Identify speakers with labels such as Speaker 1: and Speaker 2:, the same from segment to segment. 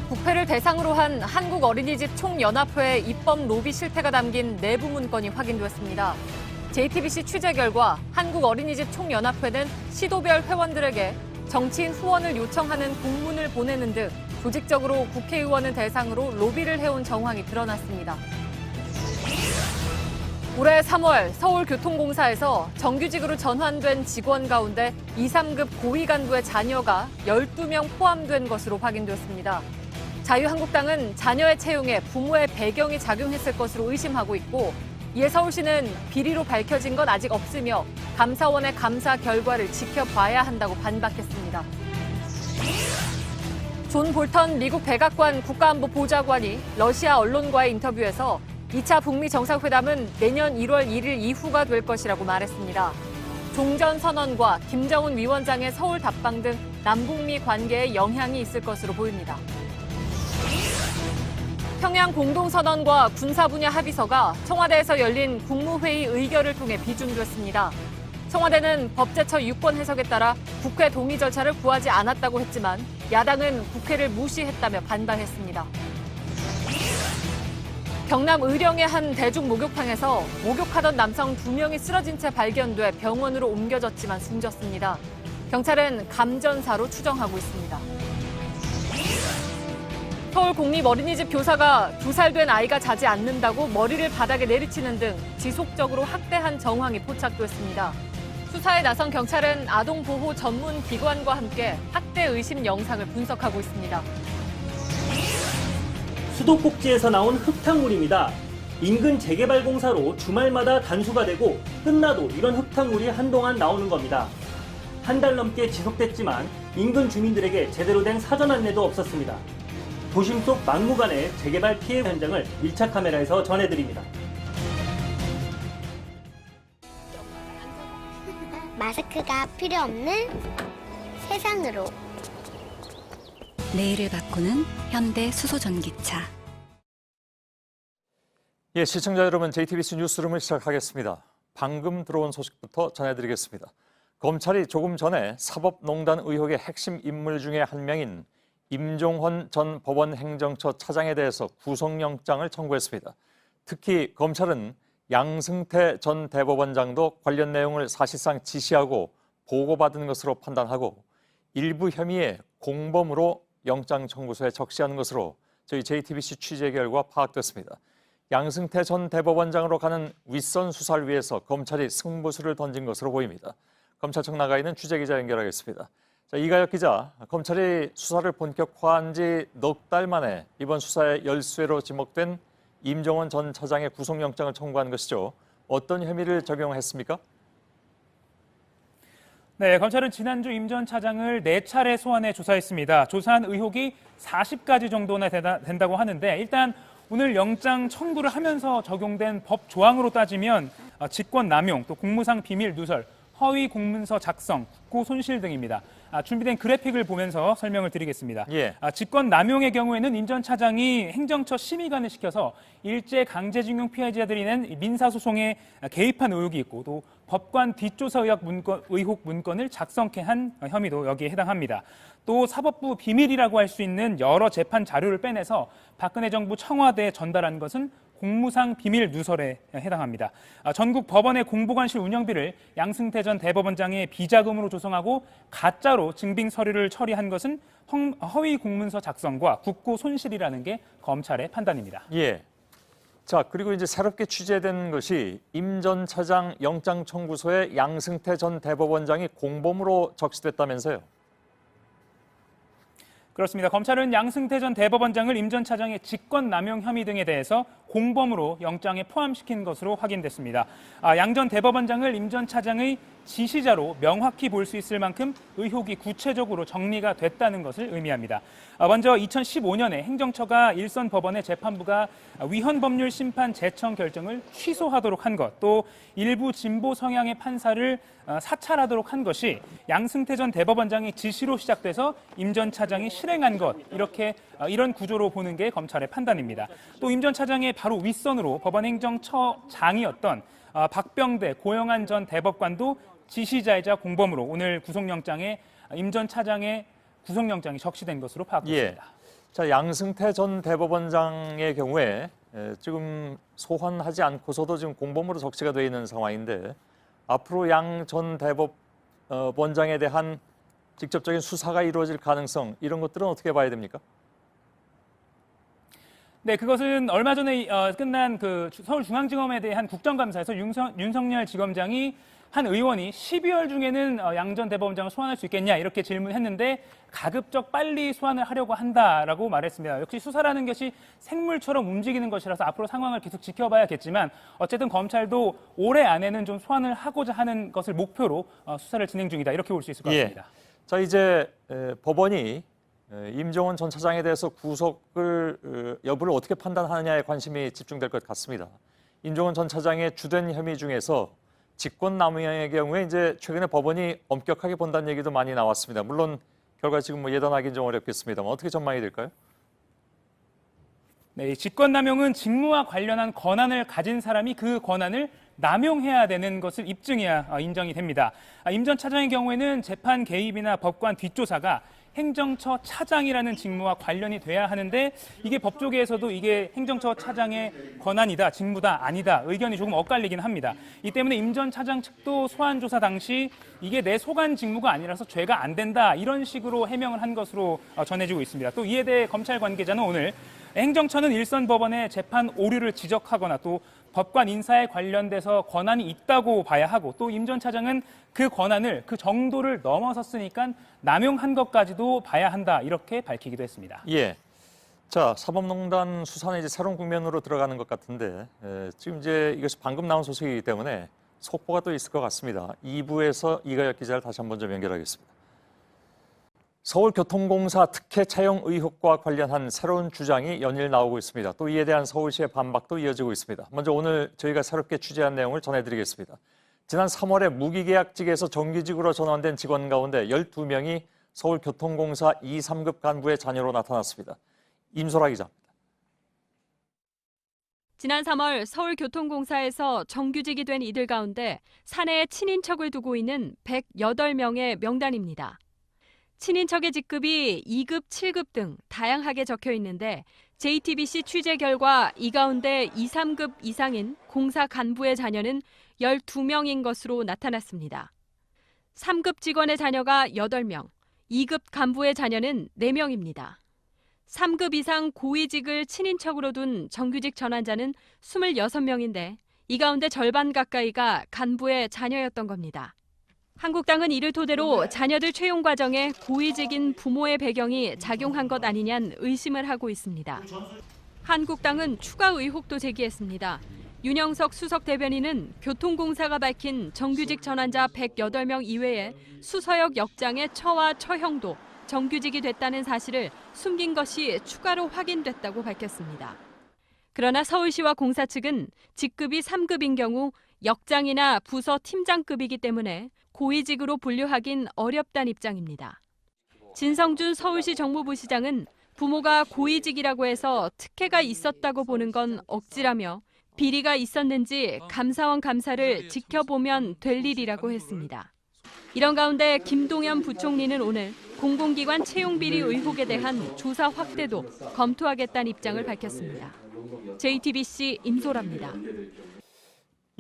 Speaker 1: 국회를 대상으로 한 한국어린이집 총연합회 입법 로비 실태가 담긴 내부 문건이 확인됐습니다. JTBC 취재 결과 한국어린이집 총연합회는 시도별 회원들에게 정치인 후원을 요청하는 공문을 보내는 등 조직적으로 국회의원을 대상으로 로비를 해온 정황이 드러났습니다. 올해 3월 서울교통공사에서 정규직으로 전환된 직원 가운데 2, 3급 고위 간부의 자녀가 12명 포함된 것으로 확인됐습니다. 자유한국당은 자녀의 채용에 부모의 배경이 작용했을 것으로 의심하고 있고, 이에 서울시는 비리로 밝혀진 건 아직 없으며 감사원의 감사 결과를 지켜봐야 한다고 반박했습니다. 존 볼턴 미국 백악관 국가안보보좌관이 러시아 언론과의 인터뷰에서 2차 북미 정상회담은 내년 1월 1일 이후가 될 것이라고 말했습니다. 종전선언과 김정은 위원장의 서울 답방 등 남북미 관계에 영향이 있을 것으로 보입니다. 평양 공동선언과 군사 분야 합의서가 청와대에서 열린 국무회의 의결을 통해 비준됐습니다. 청와대는 법제처 유권 해석에 따라 국회 동의 절차를 구하지 않았다고 했지만 야당은 국회를 무시했다며 반발했습니다. 경남 의령의 한 대중 목욕탕에서 목욕하던 남성 2명이 쓰러진 채 발견돼 병원으로 옮겨졌지만 숨졌습니다. 경찰은 감전사로 추정하고 있습니다. 서울국립어린이집 교사가 2살 된 아이가 자지 않는다고 머리를 바닥에 내리치는 등 지속적으로 학대한 정황이 포착됐습니다. 수사에 나선 경찰은 아동보호 전문 기관과 함께 학대 의심 영상을 분석하고 있습니다.
Speaker 2: 수도꼭지에서 나온 흙탕물입니다. 인근 재개발 공사로 주말마다 단수가 되고 끝나도 이런 흙탕물이 한동안 나오는 겁니다. 한 달 넘게 지속됐지만 인근 주민들에게 제대로 된 사전 안내도 없었습니다. 도심 속 막무가내 재개발 피해 현장을 밀착 카메라에서 전해드립니다.
Speaker 3: 마스크가 필요 없는 세상으로.
Speaker 4: 내일을 바꾸는 현대 수소전기차.
Speaker 5: 예, 시청자 여러분, JTBC 뉴스룸을 시작하겠습니다. 방금 들어온 소식부터 전해드리겠습니다. 검찰이 조금 전에 사법농단 의혹의 핵심 인물 중에 한 명인 임종헌 전 법원 행정처 차장에 대해서 구속영장을 청구했습니다. 특히 검찰은 양승태 전 대법원장도 관련 내용을 사실상 지시하고 보고받은 것으로 판단하고 일부 혐의에 공범으로 영장 청구서에 적시하는 것으로 저희 JTBC 취재 결과 파악됐습니다. 양승태 전 대법원장으로 가는 윗선 수사를 위해서 검찰이 승부수를 던진 것으로 보입니다. 검찰청 나가 있는 취재기자 연결하겠습니다. 자, 이가혁 기자, 검찰이 수사를 본격화한 지 넉 달 만에 이번 수사의 열쇠로 지목된 임종헌 전 차장의 구속영장을 청구한 것이죠. 어떤 혐의를 적용했습니까?
Speaker 6: 네, 검찰은 지난주 임 전 차장을 4차례 소환해 조사했습니다. 조사한 의혹이 40가지 정도나 된다고 하는데, 일단 오늘 영장 청구를 하면서 적용된 법 조항으로 따지면 직권 남용, 또 공무상 비밀 누설, 허위 공문서 작성, 국고 손실 등입니다. 준비된 그래픽을 보면서 설명을 드리겠습니다.
Speaker 5: 예.
Speaker 6: 직권 남용의 경우에는 임 전 차장이 행정처 심의관을 시켜서 일제 강제징용 피해자들이 낸 민사소송에 개입한 의혹이 있고, 또 법관 뒷조사 의혹 문건을 작성케 한 혐의도 여기에 해당합니다. 또 사법부 비밀이라고 할 수 있는 여러 재판 자료를 빼내서 박근혜 정부 청와대에 전달한 것은 공무상 비밀 누설에 해당합니다. 전국 법원의 공보관실 운영비를 양승태 전 대법원장의 비자금으로 조성하고 가짜로 증빙 서류를 처리한 것은 허위 공문서 작성과 국고 손실이라는 게 검찰의 판단입니다.
Speaker 5: 예. 자, 그리고 이제 새롭게 취재된 것이 임 전 차장 영장 청구서에 양승태 전 대법원장이 공범으로 적시됐다면서요?
Speaker 6: 그렇습니다. 검찰은 양승태 전 대법원장을 임 전 차장의 직권 남용 혐의 등에 대해서 공범으로 영장에 포함시킨 것으로 확인됐습니다. 양 전 대법원장을 임 전 차장의 지시자로 명확히 볼 수 있을 만큼 의혹이 구체적으로 정리가 됐다는 것을 의미합니다. 먼저 2015년에 행정처가 일선 법원의 재판부가 위헌 법률 심판 제청 결정을 취소하도록 한 것, 또 일부 진보 성향의 판사를 사찰하도록 한 것이 양승태 전 대법원장의 지시로 시작돼서 임 전 차장이 실행한 것, 이런 구조로 보는 게 검찰의 판단입니다. 또 임 전 차장의 바로 윗선으로 법원행정처장이었던 박병대, 고영한 전 대법관도 지시자이자 공범으로 오늘 구속영장에 임 전 차장의 구속영장이 적시된 것으로 파악됐습니다.
Speaker 5: 예. 자, 양승태 전 대법원장의 경우에 지금 소환하지 않고서도 지금 공범으로 적시가 돼 있는 상황인데 앞으로 양 전 대법원장에 대한 직접적인 수사가 이루어질 가능성 이런 것들은 어떻게 봐야 됩니까?
Speaker 6: 네, 그것은 얼마 전에 끝난 그 서울중앙지검에 대한 국정감사에서 윤석열 지검장이 한 의원이 12월 중에는 양 전 대법원장을 소환할 수 있겠냐 이렇게 질문했는데 가급적 빨리 소환을 하려고 한다라고 말했습니다. 역시 수사라는 것이 생물처럼 움직이는 것이라서 앞으로 상황을 계속 지켜봐야겠지만 어쨌든 검찰도 올해 안에는 좀 소환을 하고자 하는 것을 목표로 수사를 진행 중이다 이렇게 볼 수 있을 것 같습니다.
Speaker 5: 자, 이제 법원이 임종원 전 차장에 대해서 구속을 여부를 어떻게 판단하느냐에 관심이 집중될 것 같습니다. 임종원 전 차장의 주된 혐의 중에서 직권남용의 경우에 이제 최근에 법원이 엄격하게 본다는 얘기도 많이 나왔습니다. 물론 결과 지금 뭐 예단하기는 좀 어렵겠습니다만 어떻게 전망이 될까요?
Speaker 6: 네, 직권남용은 직무와 관련한 권한을 가진 사람이 그 권한을 남용해야 되는 것을 입증해야 인정이 됩니다. 임 전 차장의 경우에는 재판 개입이나 법관 뒷조사가 행정처 차장이라는 직무와 관련이 돼야 하는데 이게 법조계에서도 이게 행정처 차장의 권한이다, 직무다, 아니다 의견이 조금 엇갈리긴 합니다. 이 때문에 임 전 차장 측도 소환 조사 당시 이게 내 소관 직무가 아니라서 죄가 안 된다 이런 식으로 해명을 한 것으로 전해지고 있습니다. 또 이에 대해 검찰 관계자는 오늘 행정처는 일선 법원의 재판 오류를 지적하거나 또 법관 인사에 관련돼서 권한이 있다고 봐야 하고 또 임 전 차장은 그 권한을 그 정도를 넘어섰으니까 남용한 것까지도 봐야 한다 이렇게 밝히기도 했습니다.
Speaker 5: 예. 자, 사법농단 수사는 이제 새로운 국면으로 들어가는 것 같은데 지금 이제 이것이 방금 나온 소식이기 때문에 속보가 또 있을 것 같습니다. 2부에서 이가혁 기자를 다시 한번 좀 연결하겠습니다. 서울교통공사 특혜 차용 의혹과 관련한 새로운 주장이 연일 나오고 있습니다. 또 이에 대한 서울시의 반박도 이어지고 있습니다. 먼저 오늘 저희가 새롭게 취재한 내용을 전해드리겠습니다. 지난 3월에 무기계약직에서 정규직으로 전환된 직원 가운데 12명이 서울교통공사 2, 3급 간부의 자녀로 나타났습니다. 임소라 기자입니다.
Speaker 7: 지난 3월 서울교통공사에서 정규직이 된 이들 가운데 사내에 친인척을 두고 있는 108명의 명단입니다. 친인척의 직급이 2급, 7급 등 다양하게 적혀 있는데 JTBC 취재 결과 이 가운데 2, 3급 이상인 공사 간부의 자녀는 12명인 것으로 나타났습니다. 3급 직원의 자녀가 8명, 2급 간부의 자녀는 4명입니다. 3급 이상 고위직을 친인척으로 둔 정규직 전환자는 26명인데 이 가운데 절반 가까이가 간부의 자녀였던 겁니다. 한국당은 이를 토대로 자녀들 채용 과정에 고위직인 부모의 배경이 작용한 것 아니냐는 의심을 하고 있습니다. 한국당은 추가 의혹도 제기했습니다. 윤영석 수석 대변인은 교통공사가 밝힌 정규직 전환자 108명 이외에 수서역 역장의 처와 처형도 정규직이 됐다는 사실을 숨긴 것이 추가로 확인됐다고 밝혔습니다. 그러나 서울시와 공사 측은 직급이 3급인 경우 역장이나 부서 팀장급이기 때문에 고위직으로 분류하긴 어렵다는 입장입니다. 진성준 서울시 정무부시장은 부모가 고위직이라고 해서 특혜가 있었다고 보는 건 억지라며 비리가 있었는지 감사원 감사를 지켜보면 될 일이라고 했습니다. 이런 가운데 김동연 부총리는 오늘 공공기관 채용 비리 의혹에 대한 조사 확대도 검토하겠다는 입장을 밝혔습니다. JTBC 임소라입니다.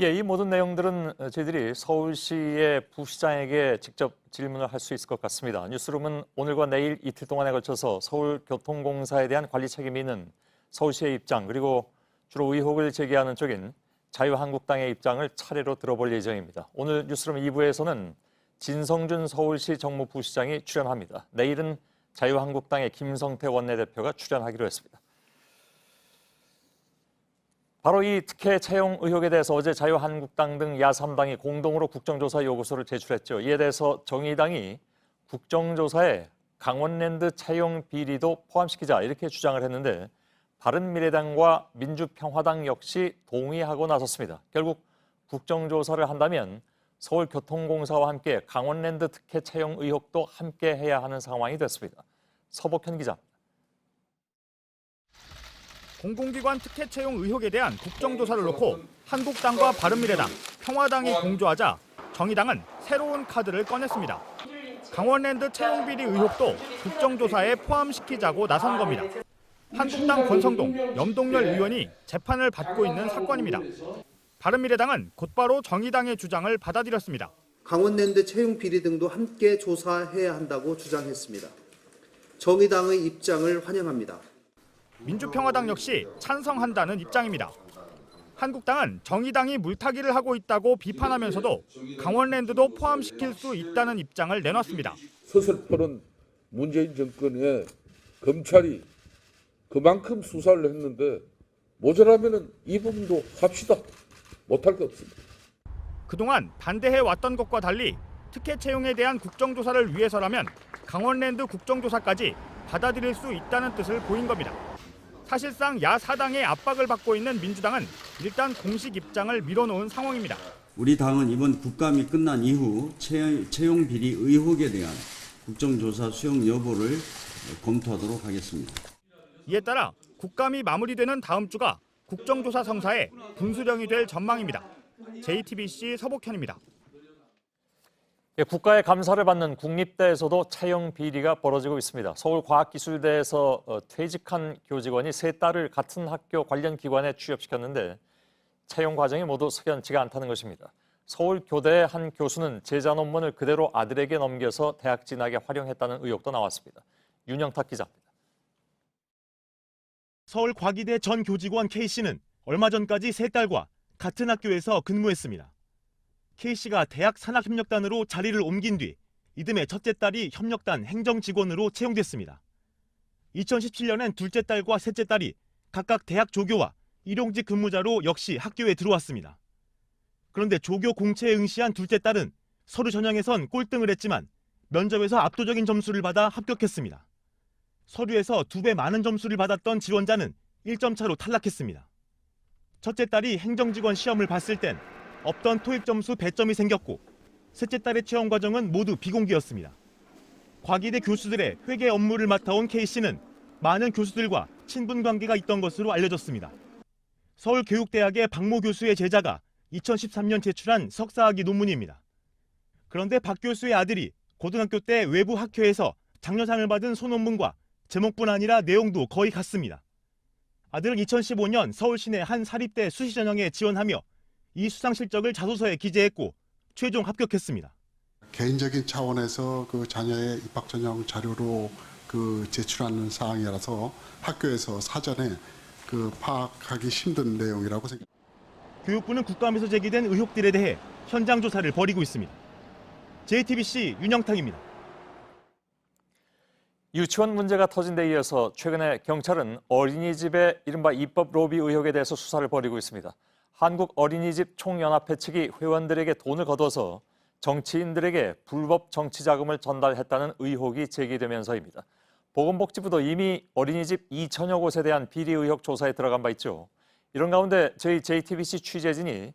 Speaker 5: 예, 이 모든 내용들은 저희들이 서울시의 부시장에게 직접 질문을 할 수 있을 것 같습니다. 뉴스룸은 오늘과 내일 이틀 동안에 걸쳐서 서울교통공사에 대한 관리 책임이 있는 서울시의 입장 그리고 주로 의혹을 제기하는 쪽인 자유한국당의 입장을 차례로 들어볼 예정입니다. 오늘 뉴스룸 2부에서는 진성준 서울시 정무부시장이 출연합니다. 내일은 자유한국당의 김성태 원내대표가 출연하기로 했습니다. 바로 이 특혜 채용 의혹에 대해서 어제 자유한국당 등 야3당이 공동으로 국정조사 요구서를 제출했죠. 이에 대해서 정의당이 국정조사에 강원랜드 채용 비리도 포함시키자 이렇게 주장을 했는데 바른미래당과 민주평화당 역시 동의하고 나섰습니다. 결국 국정조사를 한다면 서울교통공사와 함께 강원랜드 특혜 채용 의혹도 함께 해야 하는 상황이 됐습니다. 서복현 기자.
Speaker 8: 공공기관 특혜 채용 의혹에 대한 국정조사를 놓고 한국당과 바른미래당, 평화당이 공조하자 정의당은 새로운 카드를 꺼냈습니다. 강원랜드 채용비리 의혹도 국정조사에 포함시키자고 나선 겁니다. 한국당 권성동, 염동열 의원이 재판을 받고 있는 사건입니다. 바른미래당은 곧바로 정의당의 주장을 받아들였습니다.
Speaker 9: 강원랜드 채용 비리 등도 함께 조사해야 한다고 주장했습니다. 정의당의 입장을 환영합니다.
Speaker 8: 민주평화당 역시 찬성한다는 입장입니다. 한국당은 정의당이 물타기를 하고 있다고 비판하면서도 강원랜드도 포함시킬 수 있다는 입장을 내놨습니다.
Speaker 10: 서슬퍼런 문재인 정권에 검찰이 그만큼 수사를 했는데 모자라면 이 부분도 합시다. 못할 게 없습니다.
Speaker 8: 그동안 반대해왔던 것과 달리 특혜 채용에 대한 국정조사를 위해서라면 강원랜드 국정조사까지 받아들일 수 있다는 뜻을 보인 겁니다. 사실상 야4당의 압박을 받고 있는 민주당은 일단 공식 입장을 밀어놓은 상황입니다.
Speaker 11: 우리 당은 이번 국감이 끝난 이후 채용 비리 의혹에 대한 국정조사 수용 여부를 검토하도록 하겠습니다.
Speaker 8: 이에 따라 국감이 마무리되는 다음 주가 국정조사 성사의 분수령이 될 전망입니다. JTBC 서복현입니다.
Speaker 5: 국가의 감사를 받는 국립대에서도 채용 비리가 벌어지고 있습니다. 서울과학기술대에서 퇴직한 교직원이 세 딸을 같은 학교 관련 기관에 취업시켰는데 채용 과정이 모두 석연치가 않다는 것입니다. 서울교대의 한 교수는 제자 논문을 그대로 아들에게 넘겨서 대학 진학에 활용했다는 의혹도 나왔습니다. 윤영탁 기자입니다.
Speaker 12: 서울과기대 전 교직원 K씨는 얼마 전까지 세 딸과 같은 학교에서 근무했습니다. K씨가 대학 산학협력단으로 자리를 옮긴 뒤 이듬해 첫째 딸이 협력단 행정직원으로 채용됐습니다. 2017년엔 둘째 딸과 셋째 딸이 각각 대학 조교와 일용직 근무자로 역시 학교에 들어왔습니다. 그런데 조교 공채에 응시한 둘째 딸은 서류 전형에선 꼴등을 했지만 면접에서 압도적인 점수를 받아 합격했습니다. 서류에서 2배 많은 점수를 받았던 지원자는 1점 차로 탈락했습니다. 첫째 딸이 행정직원 시험을 봤을 땐 없던 토익 점수 배점이 생겼고 셋째 딸의 채용 과정은 모두 비공개였습니다. 과기대 교수들의 회계 업무를 맡아온 K씨는 많은 교수들과 친분 관계가 있던 것으로 알려졌습니다. 서울교육대학의 박모 교수의 제자가 2013년 제출한 석사학위 논문입니다. 그런데 박 교수의 아들이 고등학교 때 외부 학회에서 장려상을 받은 소논문과 제목뿐 아니라 내용도 거의 같습니다. 아들은 2015년 서울 시내 한 사립대 수시전형에 지원하며 이 수상 실적을 자소서에 기재했고 최종 합격했습니다.
Speaker 13: 개인적인 차원에서 그 자녀의 입학 전형 자료로 제출하는 사항이라서 학교에서 사전에 파악하기 힘든 내용이라고 생각합니다.
Speaker 12: 교육부는 국감에서 제기된 의혹들에 대해 현장 조사를 벌이고 있습니다. JTBC 윤영탁입니다.
Speaker 5: 유치원 문제가 터진 데 이어서 최근에 경찰은 어린이집의 이른바 입법 로비 의혹에 대해서 수사를 벌이고 있습니다. 한국어린이집 총연합회 측이 회원들에게 돈을 거둬서 정치인들에게 불법 정치 자금을 전달했다는 의혹이 제기되면서입니다. 보건복지부도 이미 어린이집 2천여 곳에 대한 비리 의혹 조사에 들어간 바 있죠. 이런 가운데 저희 JTBC 취재진이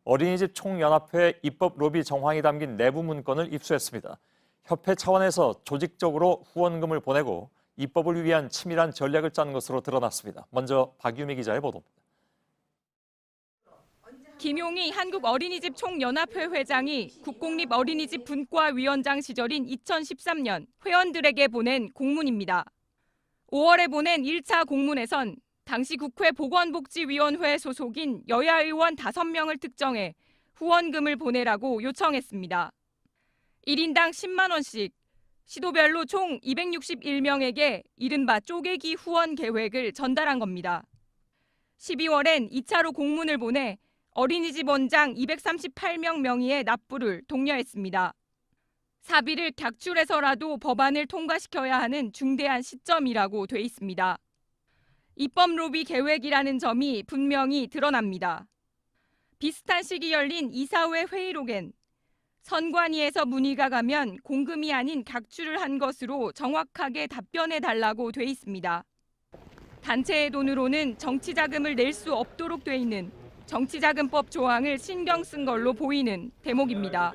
Speaker 5: 어린이집 총연합회 입법 로비 정황이 담긴 내부 문건을 입수했습니다. 협회 차원에서 조직적으로 후원금을 보내고 입법을 위한 치밀한 전략을 짠 것으로 드러났습니다. 먼저 박유미 기자의 보도입니다.
Speaker 7: 김용희 한국어린이집 총연합회 회장이 국공립어린이집 분과위원장 시절인 2013년 회원들에게 보낸 공문입니다. 5월에 보낸 1차 공문에선 당시 국회 보건복지위원회 소속인 여야 의원 5명을 특정해 후원금을 보내라고 요청했습니다. 1인당 10만 원씩 시도별로 총 261명에게 이른바 쪼개기 후원 계획을 전달한 겁니다. 12월엔 2차로 공문을 보내 어린이집 원장 238명 명의의 납부를 독려했습니다. 사비를 객출해서라도 법안을 통과시켜야 하는 중대한 시점이라고 돼 있습니다. 입법 로비 계획이라는 점이 분명히 드러납니다. 비슷한 시기 열린 이사회 회의록엔 선관위에서 문의가 가면 공금이 아닌 객출을 한 것으로 정확하게 답변해달라고 돼 있습니다. 단체의 돈으로는 정치자금을 낼 수 없도록 돼 있는 정치자금법 조항을 신경 쓴 걸로 보이는 대목입니다.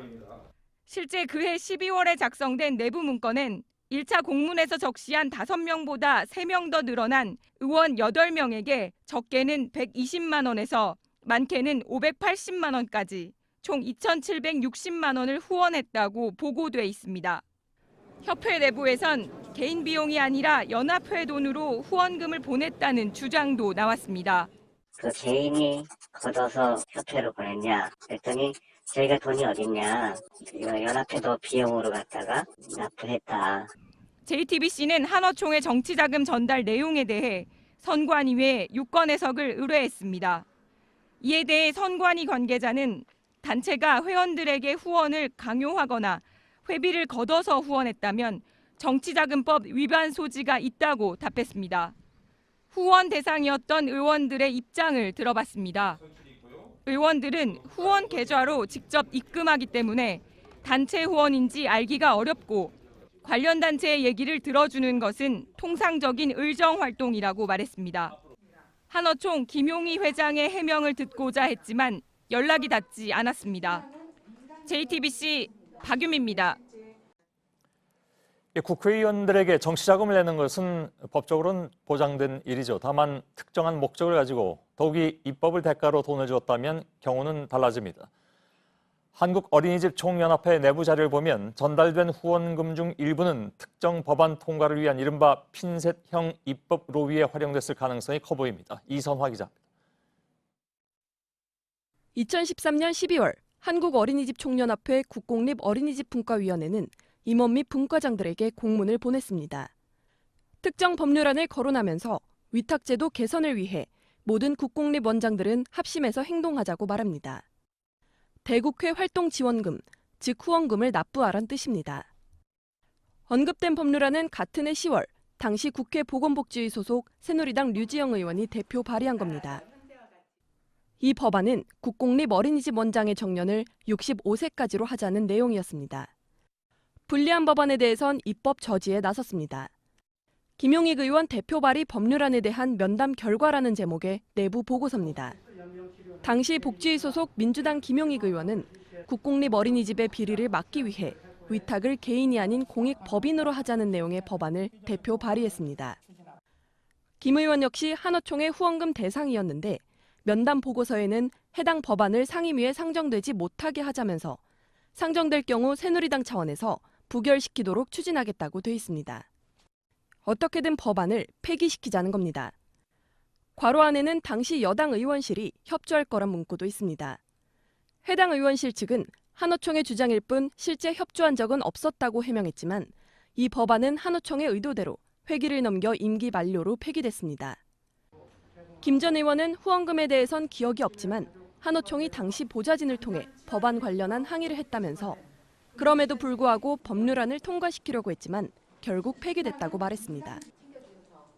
Speaker 7: 실제 그해 12월에 작성된 내부 문건엔 1차 공문에서 적시한 5명보다 3명 더 늘어난 의원 8명에게 적게는 120만 원에서 많게는 580만 원까지 총 2,760만 원을 후원했다고 보고돼 있습니다.
Speaker 14: 협회 내부에선 개인 비용이 아니라 연합회 돈으로 후원금을 보냈다는 주장도 나왔습니다.
Speaker 15: 그 개인이 걷어서 협회로 보냈냐 그랬더니 저희가 돈이 어딨냐, 이거 연합회도 비용으로 갖다가 납부했다.
Speaker 14: JTBC는 한어총의 정치자금 전달 내용에 대해 선관위에 유권 해석을 의뢰했습니다. 이에 대해 선관위 관계자는 단체가 회원들에게 후원을 강요하거나 회비를 걷어서 후원했다면 정치자금법 위반 소지가 있다고 답했습니다. 후원 대상이었던 의원들의 입장을 들어봤습니다. 의원들은 후원 계좌로 직접 입금하기 때문에 단체 후원인지 알기가 어렵고 관련 단체의 얘기를 들어주는 것은 통상적인 의정 활동이라고 말했습니다. 한어총 김용희 회장의 해명을 듣고자 했지만 연락이 닿지 않았습니다. JTBC 박유미입니다.
Speaker 5: 국회의원들에게 정치자금을 내는 것은 법적으로는 보장된 일이죠. 다만 특정한 목적을 가지고 더욱이 입법을 대가로 돈을 줬다면 경우는 달라집니다. 한국 어린이집 총연합회 내부 자료를 보면 전달된 후원금 중 일부는 특정 법안 통과를 위한 이른바 핀셋형 입법 로비에 활용됐을 가능성이 커 보입니다. 이선화 기자입니다.
Speaker 16: 2013년 12월 한국 어린이집 총연합회 국공립 어린이집 분과위원회는 임원 및 분과장들에게 공문을 보냈습니다. 특정 법률안을 거론하면서 위탁제도 개선을 위해 모든 국공립 원장들은 합심해서 행동하자고 말합니다. 대국회 활동 지원금, 즉 후원금을 납부하란 뜻입니다. 언급된 법률안은 같은 해 10월 당시 국회 보건복지위 소속 새누리당 류지영 의원이 대표 발의한 겁니다. 이 법안은 국공립 어린이집 원장의 정년을 65세까지로 하자는 내용이었습니다. 불리한 법안에 대해선 입법 저지에 나섰습니다. 김용익 의원 대표 발의 법률안에 대한 면담 결과라는 제목의 내부 보고서입니다. 당시 복지위 소속 민주당 김용익 의원은 국공립 어린이집의 비리를 막기 위해 위탁을 개인이 아닌 공익법인으로 하자는 내용의 법안을 대표 발의했습니다. 김 의원 역시 한어총의 후원금 대상이었는데 면담 보고서에는 해당 법안을 상임위에 상정되지 못하게 하자면서 상정될 경우 새누리당 차원에서 부결시키도록 추진하겠다고 돼 있습니다. 어떻게든 법안을 폐기시키자는 겁니다. 괄호 안에는 당시 여당 의원실이 협조할 거란 문구도 있습니다. 해당 의원실 측은 한어총의 주장일 뿐 실제 협조한 적은 없었다고 해명했지만 이 법안은 한어총의 의도대로 회기를 넘겨 임기 만료로 폐기됐습니다. 김 전 의원은 후원금에 대해선 기억이 없지만 한어총이 당시 보좌진을 통해 법안 관련한 항의를 했다면서 그럼에도 불구하고 법률안을 통과시키려고 했지만 결국 폐기됐다고 말했습니다.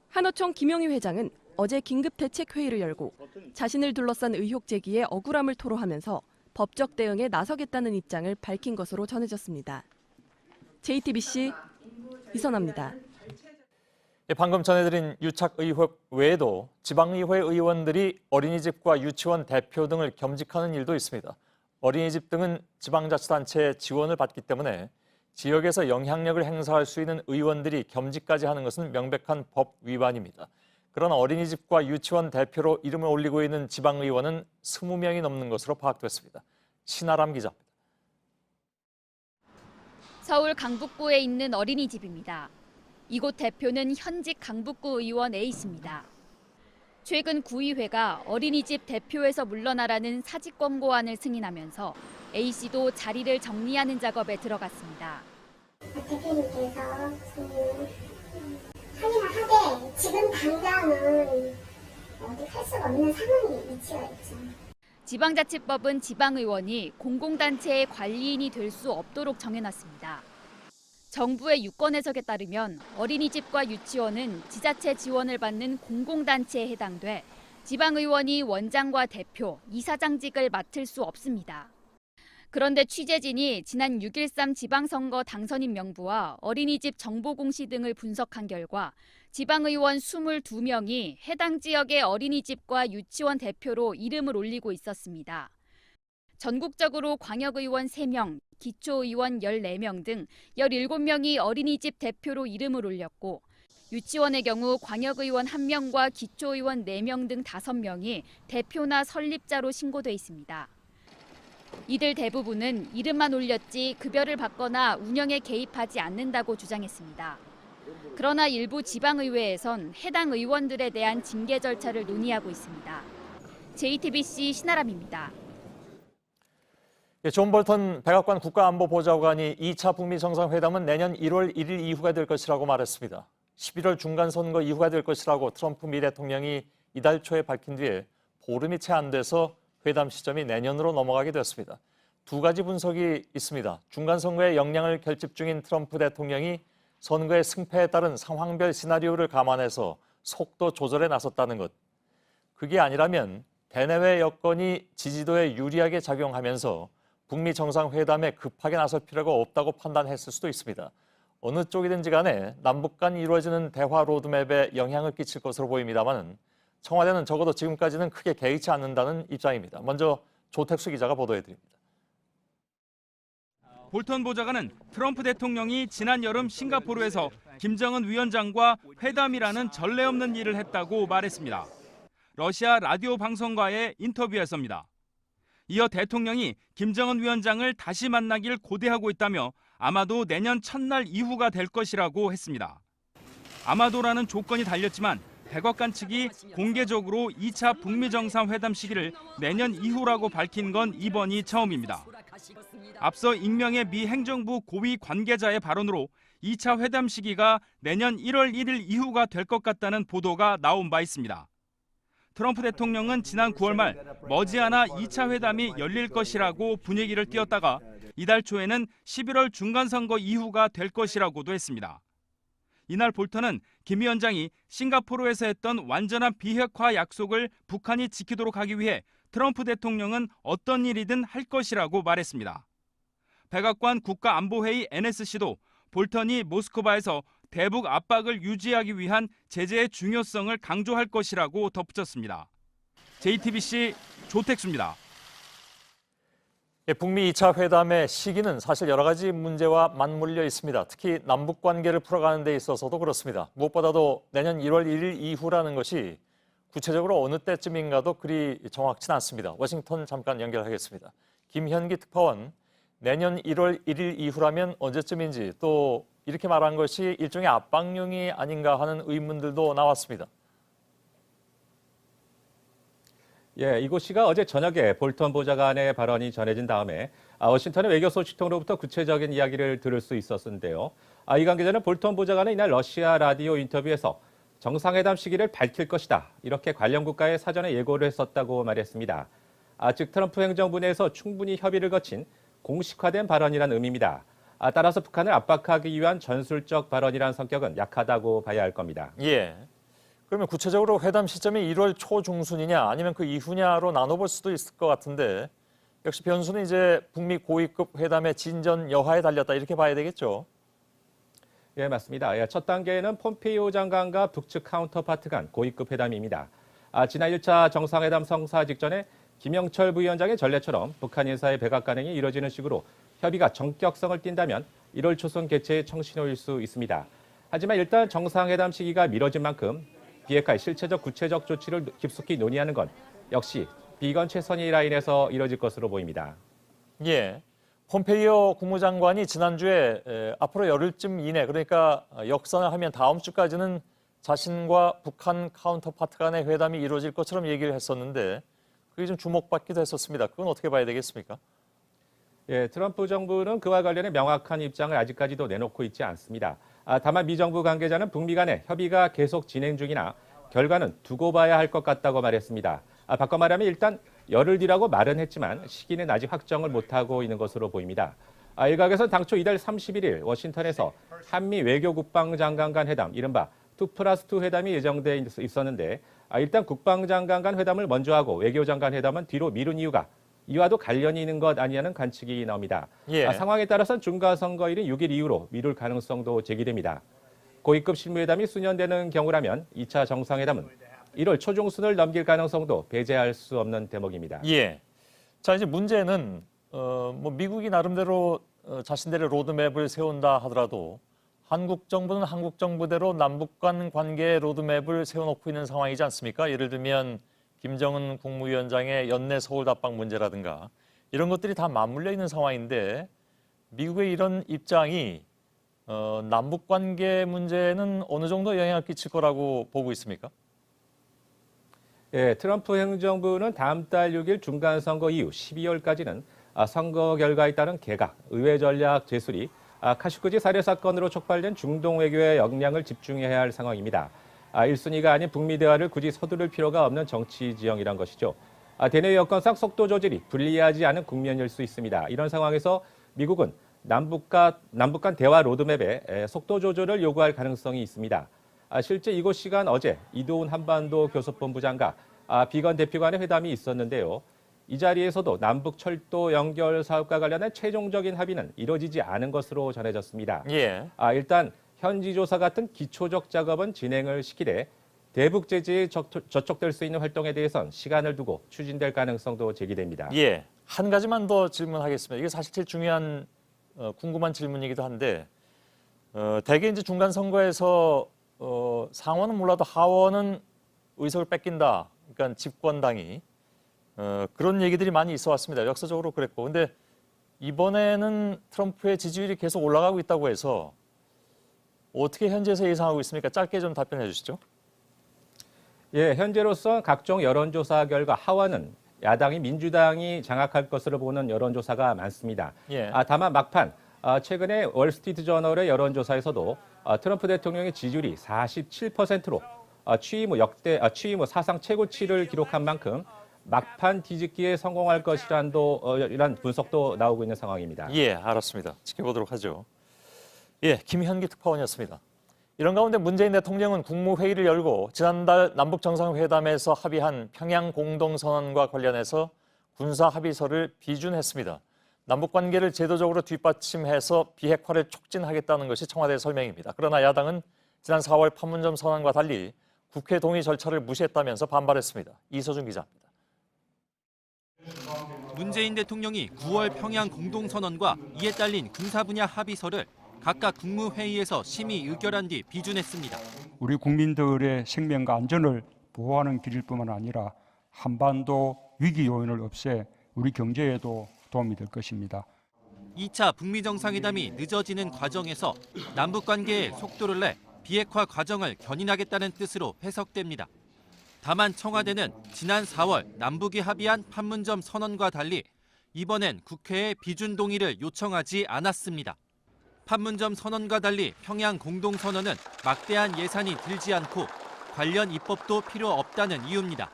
Speaker 16: 한어총 김용희 회장은 어제 긴급대책회의를 열고 자신을 둘러싼 의혹 제기에 억울함을 토로하면서 법적 대응에 나서겠다는 입장을 밝힌 것으로 전해졌습니다. JTBC 이선아입니다.
Speaker 5: 방금 전해드린 유착 의혹 외에도 지방의회 의원들이 어린이집과 유치원 대표 등을 겸직하는 일도 있습니다. 어린이집 등은 지방자치단체의 지원을 받기 때문에 지역에서 영향력을 행사할 수 있는 의원들이 겸직까지 하는 것은 명백한 법 위반입니다. 그러나 어린이집과 유치원 대표로 이름을 올리고 있는 지방의원은 20명이 넘는 것으로 파악됐습니다. 신아람 기자입니다.
Speaker 17: 서울 강북구에 있는 어린이집입니다. 이곳 대표는 현직 강북구 의원 A씨입니다. 최근 구의회가 어린이집 대표에서 물러나라는 사직 권고안을 승인하면서 A씨도 자리를 정리하는 작업에 들어갔습니다.
Speaker 3: 대표님께서 하기는 하되 지금 당장은 어디 할 수가 없는 상황이 위치가 있죠.
Speaker 17: 지방자치법은 지방의원이 공공단체의 관리인이 될 수 없도록 정해놨습니다. 정부의 유권 해석에 따르면 어린이집과 유치원은 지자체 지원을 받는 공공단체에 해당돼 지방의원이 원장과 대표, 이사장직을 맡을 수 없습니다. 그런데 취재진이 지난 6.13 지방선거 당선인 명부와 어린이집 정보공시 등을 분석한 결과 지방의원 22명이 해당 지역의 어린이집과 유치원 대표로 이름을 올리고 있었습니다. 전국적으로 광역의원 3명, 기초의원 14명 등 17명이 어린이집 대표로 이름을 올렸고 유치원의 경우 광역의원 1명과 기초의원 4명 등 5명이 대표나 설립자로 신고돼 있습니다. 이들 대부분은 이름만 올렸지 급여를 받거나 운영에 개입하지 않는다고 주장했습니다. 그러나 일부 지방의회에선 해당 의원들에 대한 징계 절차를 논의하고 있습니다. JTBC 신아람입니다.
Speaker 5: 존 볼턴 백악관 국가안보보좌관이 2차 북미 정상회담은 내년 1월 1일 이후가 될 것이라고 말했습니다. 11월 중간선거 이후가 될 것이라고 트럼프 미 대통령이 이달 초에 밝힌 뒤에 보름이 채 안 돼서 회담 시점이 내년으로 넘어가게 됐습니다. 두 가지 분석이 있습니다. 중간선거의 역량을 결집 중인 트럼프 대통령이 선거의 승패에 따른 상황별 시나리오를 감안해서 속도 조절에 나섰다는 것. 그게 아니라면 대내외 여건이 지지도에 유리하게 작용하면서 북미 정상회담에 급하게 나설 필요가 없다고 판단했을 수도 있습니다. 어느 쪽이든지 간에 남북 간 이루어지는 대화 로드맵에 영향을 끼칠 것으로 보입니다만 청와대는 적어도 지금까지는 크게 개의치 않는다는 입장입니다. 먼저 조택수 기자가 보도해드립니다.
Speaker 18: 볼턴 보좌관은 트럼프 대통령이 지난 여름 싱가포르에서 김정은 위원장과 회담이라는 전례 없는 일을 했다고 말했습니다. 러시아 라디오 방송과의 인터뷰에서입니다. 이어 대통령이 김정은 위원장을 다시 만나길 고대하고 있다며 아마도 내년 첫날 이후가 될 것이라고 했습니다. 아마도라는 조건이 달렸지만 백악관 측이 공개적으로 2차 북미 정상회담 시기를 내년 이후라고 밝힌 건 이번이 처음입니다. 앞서 익명의 미 행정부 고위 관계자의 발언으로 2차 회담 시기가 내년 1월 1일 이후가 될 것 같다는 보도가 나온 바 있습니다. 트럼프 대통령은 지난 9월 말 머지않아 2차 회담이 열릴 것이라고 분위기를 띄웠다가 이달 초에는 11월 중간선거 이후가 될 것이라고도 했습니다. 이날 볼턴은 김 위원장이 싱가포르에서 했던 완전한 비핵화 약속을 북한이 지키도록 하기 위해 트럼프 대통령은 어떤 일이든 할 것이라고 말했습니다. 백악관 국가안보회의 NSC도 볼턴이 모스크바에서 대북 압박을 유지하기 위한 제재의 중요성을 강조할 것이라고 덧붙였습니다. JTBC 조택수입니다.
Speaker 5: 북미 2차 회담의 시기는 사실 여러 가지 문제와 맞물려 있습니다. 특히 남북 관계를 풀어가는 데 있어서도 그렇습니다. 무엇보다도 내년 1월 1일 이후라는 것이 구체적으로 어느 때쯤인가도 그리 정확치는 않습니다. 워싱턴 잠깐 연결하겠습니다. 김현기 특파원, 내년 1월 1일 이후라면 언제쯤인지 또 이렇게 말한 것이 일종의 압박용이 아닌가 하는 의문들도 나왔습니다.
Speaker 19: 예, 이곳이가 어제 저녁에 볼턴 보좌관의 발언이 전해진 다음에 워싱턴의 외교소식통으로부터 구체적인 이야기를 들을 수 있었는데요. 이 관계자는 볼턴 보좌관은 이날 러시아 라디오 인터뷰에서 정상회담 시기를 밝힐 것이다. 이렇게 관련 국가에 사전에 예고를 했었다고 말했습니다. 즉 트럼프 행정부 내에서 충분히 협의를 거친 공식화된 발언이란 의미입니다. 따라서 북한을 압박하기 위한 전술적 발언이란 성격은 약하다고 봐야 할 겁니다.
Speaker 5: 예. 그러면 구체적으로 회담 시점이 1월 초중순이냐 아니면 그 이후냐로 나눠볼 수도 있을 것 같은데 역시 변수는 이제 북미 고위급 회담의 진전 여하에 달렸다 이렇게 봐야 되겠죠?
Speaker 19: 예, 맞습니다. 첫 단계는 폼페이오 장관과 북측 카운터파트 간 고위급 회담입니다. 지난 1차 정상회담 성사 직전에 김영철 부위원장의 전례처럼 북한 인사의 백악관행이 이뤄지는 식으로 협의가 전격성을 띈다면 1월 초선 개최에 청신호일 수 있습니다. 하지만 일단 정상회담 시기가 미뤄진 만큼 비핵화의 실체적 구체적 조치를 깊숙이 논의하는 건 역시 비건 최선의 라인에서 이뤄질 것으로 보입니다.
Speaker 5: 예, 폼페이오 국무장관이 지난주에 앞으로 열흘쯤 이내 그러니까 역선을 하면 다음 주까지는 자신과 북한 카운터파트 간의 회담이 이루어질 것처럼 얘기를 했었는데 그게 좀 주목받기도 했었습니다. 그건 어떻게 봐야 되겠습니까?
Speaker 19: 예, 트럼프 정부는 그와 관련해 명확한 입장을 아직까지도 내놓고 있지 않습니다. 다만 미 정부 관계자는 북미 간의 협의가 계속 진행 중이나 결과는 두고 봐야 할 것 같다고 말했습니다. 바꿔 말하면 일단 열흘 뒤라고 말은 했지만 시기는 아직 확정을 못하고 있는 것으로 보입니다. 일각에서는 당초 이달 31일 워싱턴에서 한미 외교국방장관 간 회담, 이른바 2+2 회담이 예정돼 있었는데 일단 국방장관 간 회담을 먼저 하고 외교장관 회담은 뒤로 미룬 이유가 이와도 관련이 있는 것 아니냐는 관측이 나옵니다.
Speaker 5: 예.
Speaker 19: 상황에 따라서는 중간선거일인 6일 이후로 미룰 가능성도 제기됩니다. 고위급 실무회담이 수년되는 경우라면 2차 정상회담은 1월 초중순을 넘길 가능성도 배제할 수 없는 대목입니다.
Speaker 5: 예. 자, 이제 문제는 미국이 나름대로 자신들의 로드맵을 세운다 하더라도 한국 정부는 한국 정부대로 남북 간 관계 로드맵을 세워놓고 있는 상황이지 않습니까? 예를 들면 김정은 국무위원장의 연내 서울 답방 문제라든가 이런 것들이 다 맞물려 있는 상황인데 미국의 이런 입장이 남북 관계 문제는 어느 정도 영향을 끼칠 거라고 보고 있습니까?
Speaker 19: 예, 트럼프 행정부는 다음 달 6일 중간선거 이후 12월까지는 선거 결과에 따른 개각, 의회 전략 제술이 카슈크지 살해 사건으로 촉발된 중동 외교에 역량을 집중해야 할 상황입니다. 1순위가 아닌 북미 대화를 굳이 서두를 필요가 없는 정치 지형이란 것이죠. 대내 여건상 속도 조절이 불리하지 않은 국면일 수 있습니다. 이런 상황에서 미국은 남북 간 대화 로드맵에 속도 조절을 요구할 가능성이 있습니다. 실제 이곳 시간 어제 이도훈 한반도 교섭본부 장과 비건 대표간의 회담이 있었는데요. 이 자리에서도 남북 철도 연결 사업과 관련한 최종적인 합의는 이루어지지 않은 것으로 전해졌습니다.
Speaker 5: 예.
Speaker 19: 일단 현지 조사 같은 기초적 작업은 진행을 시키되 대북 제재에 저촉될 수 있는 활동에 대해선 시간을 두고 추진될 가능성도 제기됩니다.
Speaker 5: 예. 한 가지만 더 질문하겠습니다. 이게 사실 제일 중요한 궁금한 질문이기도 한데 대개 이제 중간 선거에서 상원은 몰라도 하원은 의석을 뺏긴다. 그러니까 집권당이 그런 얘기들이 많이 있어 왔습니다. 역사적으로 그랬고. 근데 이번에는 트럼프의 지지율이 계속 올라가고 있다고 해서 어떻게 현재에서 예상하고 있습니까? 짧게 좀 답변해 주시죠.
Speaker 19: 예, 현재로서 각종 여론조사 결과 하원은 야당이 민주당이 장악할 것으로 보는 여론조사가 많습니다.
Speaker 5: 예.
Speaker 19: 다만 막판 최근에 월스트리트저널의 여론조사에서도 트럼프 대통령의 지지율이 47%로 취임 후 사상 최고치를 기록한 만큼 막판 뒤집기에 성공할 것이란 분석도 나오고 있는 상황입니다.
Speaker 5: 예, 알았습니다. 지켜보도록 하죠. 예, 김현기 특파원이었습니다. 이런 가운데 문재인 대통령은 국무회의를 열고 지난달 남북 정상회담에서 합의한 평양 공동선언과 관련해서 군사 합의서를 비준했습니다. 남북 관계를 제도적으로 뒷받침해서 비핵화를 촉진하겠다는 것이 청와대 설명입니다. 그러나 야당은 지난 4월 판문점 선언과 달리 국회 동의 절차를 무시했다면서 반발했습니다. 이서준 기자입니다.
Speaker 20: 문재인 대통령이 9월 평양 공동선언과 이에 딸린 군사 분야 합의서를 각각 국무회의에서 심의 의결한 뒤 비준했습니다.
Speaker 21: 우리 국민들의 생명과 안전을 보호하는 길일 뿐만 아니라 한반도 위기 요인을 없애 우리 경제에도 도움이 될 것입니다.
Speaker 20: 2차 북미 정상회담이 늦어지는 과정에서 남북 관계에 속도를 내 비핵화 과정을 견인하겠다는 뜻으로 해석됩니다. 다만 청와대는 지난 4월 남북이 합의한 판문점 선언과 달리 이번엔 국회에 비준 동의를 요청하지 않았습니다. 판문점 선언과 달리 평양 공동선언은 막대한 예산이 들지 않고 관련 입법도 필요 없다는 이유입니다.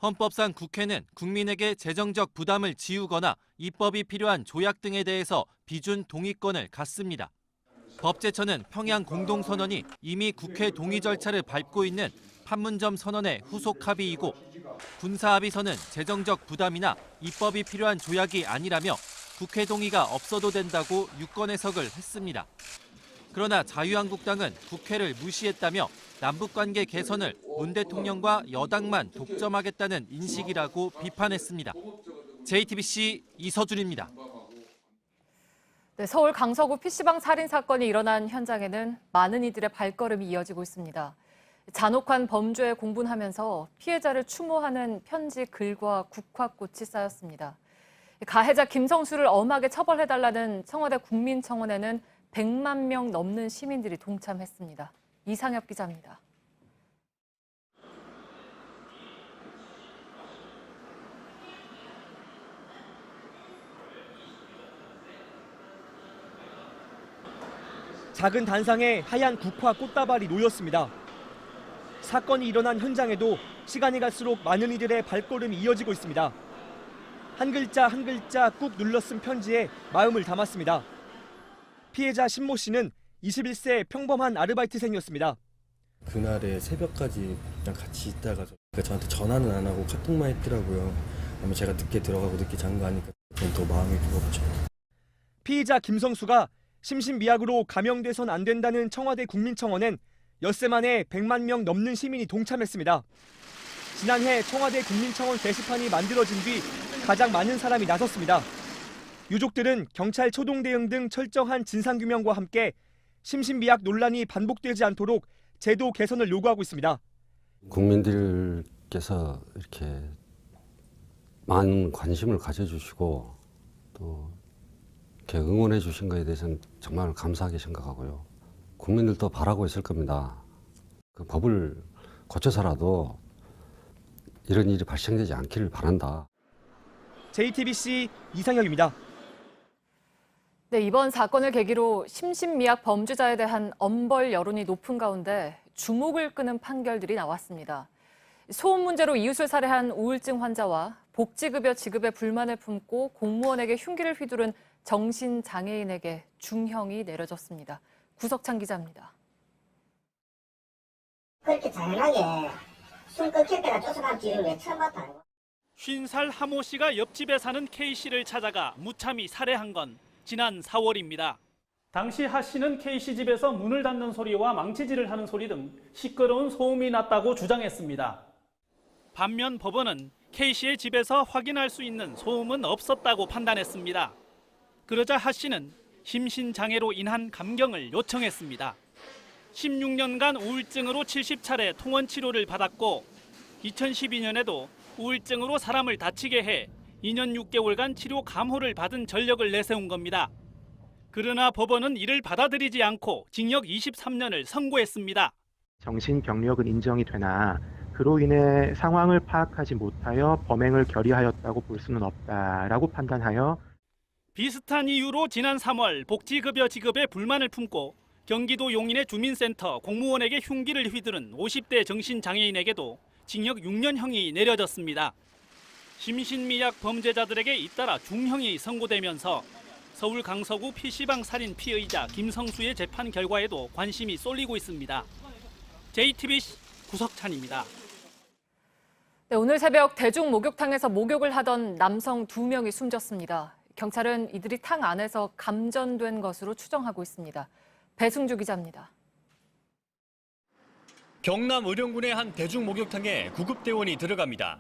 Speaker 20: 헌법상 국회는 국민에게 재정적 부담을 지우거나 입법이 필요한 조약 등에 대해서 비준 동의권을 갖습니다. 법제처는 평양 공동선언이 이미 국회 동의 절차를 밟고 있는 판문점 선언의 후속 합의이고 군사합의서는 재정적 부담이나 입법이 필요한 조약이 아니라며 국회 동의가 없어도 된다고 유권 해석을 했습니다. 그러나 자유한국당은 국회를 무시했다며 남북관계 개선을 문 대통령과 여당만 독점하겠다는 인식이라고 비판했습니다. JTBC 이서준입니다.
Speaker 1: 네, 서울 강서구 PC방 살인 사건이 일어난 현장에는 많은 이들의 발걸음이 이어지고 있습니다. 잔혹한 범죄에 공분하면서 피해자를 추모하는 편지 글과 국화꽃이 쌓였습니다. 가해자 김성수를 엄하게 처벌해달라는 청와대 국민청원에는 100만 명 넘는 시민들이 동참했습니다. 이상엽 기자입니다.
Speaker 22: 작은 단상에 하얀 국화 꽃다발이 놓였습니다. 사건이 일어난 현장에도 시간이 갈수록 많은 이들의 발걸음이 이어지고 있습니다. 한 글자 한 글자 꾹 눌러 쓴 편지에 마음을 담았습니다. 피해자 신모 씨는 21세 평범한 아르바이트생이었습니다.
Speaker 23: 그날에 새벽까지 그냥 같이 있다가 저한테 전화는 안 하고 카톡만 했더라고요. 아마 제가 늦게 들어가고 늦게 잔 거 아니까 더 마음이 무겁죠.
Speaker 22: 피의자 김성수가 심신미약으로 감형돼선 안 된다는 청와대 국민청원엔 엿새 만에 100만 명 넘는 시민이 동참했습니다. 지난해 청와대 국민청원 게시판이 만들어진 뒤 가장 많은 사람이 나섰습니다. 유족들은 경찰 초동 대응 등 철저한 진상규명과 함께 심신미약 논란이 반복되지 않도록 제도 개선을 요구하고 있습니다.
Speaker 24: 국민들께서 이렇게 많은 관심을 가져주시고
Speaker 2: 또 이렇게 응원해 주신 거에 대해서는 정말 감사하게 생각하고요. 국민들도 바라고 있을 겁니다. 그 법을 고쳐서라도 이런 일이 발생되지 않기를 바란다.
Speaker 22: JTBC 이상혁입니다.
Speaker 1: 네, 이번 사건을 계기로 심신미약 범죄자에 대한 엄벌 여론이 높은 가운데 주목을 끄는 판결들이 나왔습니다. 소음 문제로 이웃을 살해한 우울증 환자와 복지급여 지급에 불만을 품고 공무원에게 흉기를 휘두른 정신장애인에게 중형이 내려졌습니다. 구석찬 기자입니다.
Speaker 3: 그렇게 당연하게 숨 끊길 때가 쫓아갔지 왜 처음 봤다.
Speaker 4: 50살 하모 씨가 옆집에 사는 K 씨를 찾아가 무참히 살해한 건 지난 4월입니다. 당시 하 씨는 K 씨 집에서 문을 닫는 소리와 망치질을 하는 소리 등 시끄러운 소음이 났다고 주장했습니다. 반면 법원은 K 씨의 집에서 확인할 수 있는 소음은 없었다고 판단했습니다. 그러자 하 씨는 심신장애로 인한 감경을 요청했습니다. 16년간 우울증으로 70차례 통원 치료를 받았고 2012년에도 우울증으로 사람을 다치게 해 2년 6개월간 치료 감호를 받은 전력을 내세운 겁니다. 그러나 법원은 이를 받아들이지 않고 징역 23년을 선고했습니다.
Speaker 6: 정신병력은 인정이 되나 그로 인해 상황을 파악하지 못하여 범행을 결의하였다고 볼 수는 없다라고 판단하여
Speaker 4: 비슷한 이유로 지난 3월 복지급여 지급에 불만을 품고 경기도 용인의 주민센터 공무원에게 흉기를 휘두른 50대 정신장애인에게도 징역 6년형이 내려졌습니다. 심신미약 범죄자들에게 잇따라 중형이 선고되면서 서울 강서구 PC방 살인 피의자 김성수의 재판 결과에도 관심이 쏠리고 있습니다. JTBC 구석찬입니다.
Speaker 1: 네, 오늘 새벽 대중 목욕탕에서 목욕을 하던 남성 2명이 숨졌습니다. 경찰은 이들이 탕 안에서 감전된 것으로 추정하고 있습니다. 배승주 기자입니다.
Speaker 24: 경남 의령군의 한 대중 목욕탕에 구급대원이 들어갑니다.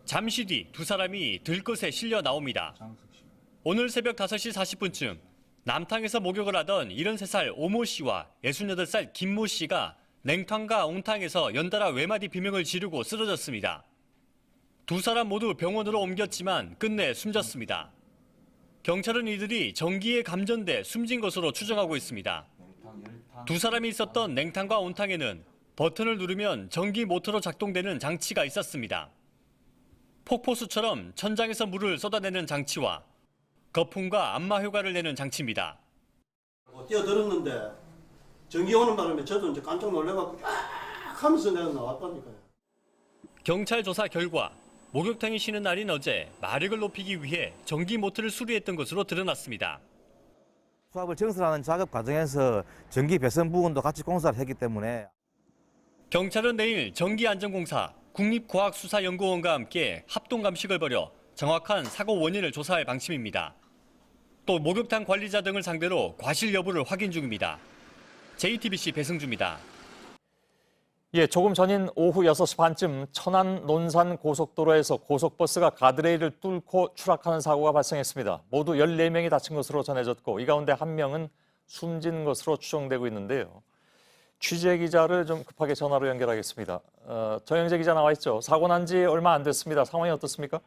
Speaker 24: 잠시 뒤 두 사람이 들것에 실려 나옵니다. 오늘 새벽 5시 40분쯤 남탕에서 목욕을 하던 73살 오모 씨와 68살 김모 씨가 냉탕과 온탕에서 연달아 외마디 비명을 지르고 쓰러졌습니다. 두 사람 모두 병원으로 옮겼지만 끝내 숨졌습니다. 경찰은 이들이 전기에 감전돼 숨진 것으로 추정하고 있습니다. 두 사람이 있었던 냉탕과 온탕에는 버튼을 누르면 전기 모터로 작동되는 장치가 있었습니다. 폭포수처럼 천장에서 물을 쏟아내는 장치와 거품과 안마 효과를 내는 장치입니다.
Speaker 25: 뛰어들었는데 전기 오는 바람에 저도 이제 깜짝 놀래갖고 막 하면서 내가 나왔다니까요.
Speaker 24: 경찰 조사 결과 목욕탕이 쉬는 날인 어제 마력을 높이기 위해 전기 모터를 수리했던 것으로 드러났습니다.
Speaker 26: 수압을 증설하는 작업 과정에서 전기 배선 부분도 같이 공사를 했기 때문에
Speaker 24: 경찰은 내일 전기안전공사, 국립과학수사연구원과 함께 합동감식을 벌여 정확한 사고 원인을 조사할 방침입니다. 또 목욕탕 관리자 등을 상대로 과실 여부를 확인 중입니다. JTBC 배승주입니다.
Speaker 5: 예, 조금 전인 오후 6시 반쯤 천안 논산 고속도로에서 고속버스가 가드레일을 뚫고 추락하는 사고가 발생했습니다. 모두 14명이 다친 것으로 전해졌고 이 가운데 1명은 숨진 것으로 추정되고 있는데요. 취재 기자를 좀 급하게 전화로 연결하겠습니다. 정영재 기자 나와 있죠. 사고 난 지 얼마 안 됐습니다. 상황이 어떻습니까?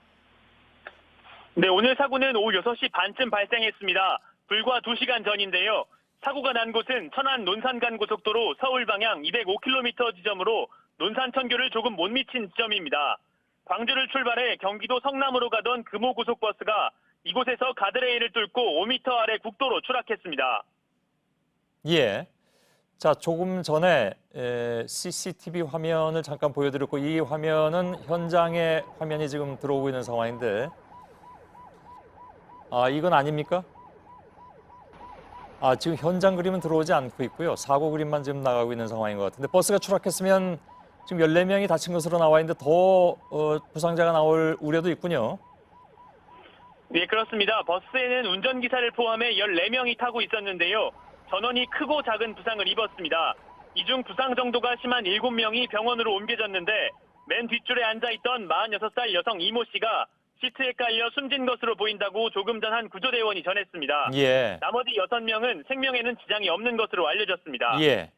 Speaker 27: 네, 오늘 사고는 오후 6시 반쯤 발생했습니다. 불과 2시간 전인데요. 사고가 난 곳은 천안 논산간 고속도로 서울 방향 205km 지점으로 논산천교를 조금 못 미친 지점입니다. 광주를 출발해 경기도 성남으로 가던 금호 고속버스가 이곳에서 가드레일을 뚫고 5m 아래 국도로 추락했습니다.
Speaker 5: 예. 자, 조금 전에 CCTV 화면을 잠깐 보여드렸고 이 화면은 현장의 화면이 지금 들어오고 있는 상황인데 이건 아닙니까? 지금 현장 그림은 들어오지 않고 있고요. 사고 그림만 지금 나가고 있는 상황인 것 같은데 버스가 추락했으면 지금 14명이 다친 것으로 나와 있는데 더 부상자가 나올 우려도 있군요.
Speaker 27: 네, 그렇습니다. 버스에는 운전기사를 포함해 14명이 타고 있었는데요. 전원이 크고 작은 부상을 입었습니다. 이 중 부상 정도가 심한 7명이 병원으로 옮겨졌는데 맨 뒷줄에 앉아있던 46살 여성 이모 씨가 시트에 깔려 숨진 것으로 보인다고 조금 전 한 구조대원이 전했습니다.
Speaker 5: 예.
Speaker 27: 나머지 6명은 생명에는 지장이 없는 것으로 알려졌습니다.
Speaker 5: 예.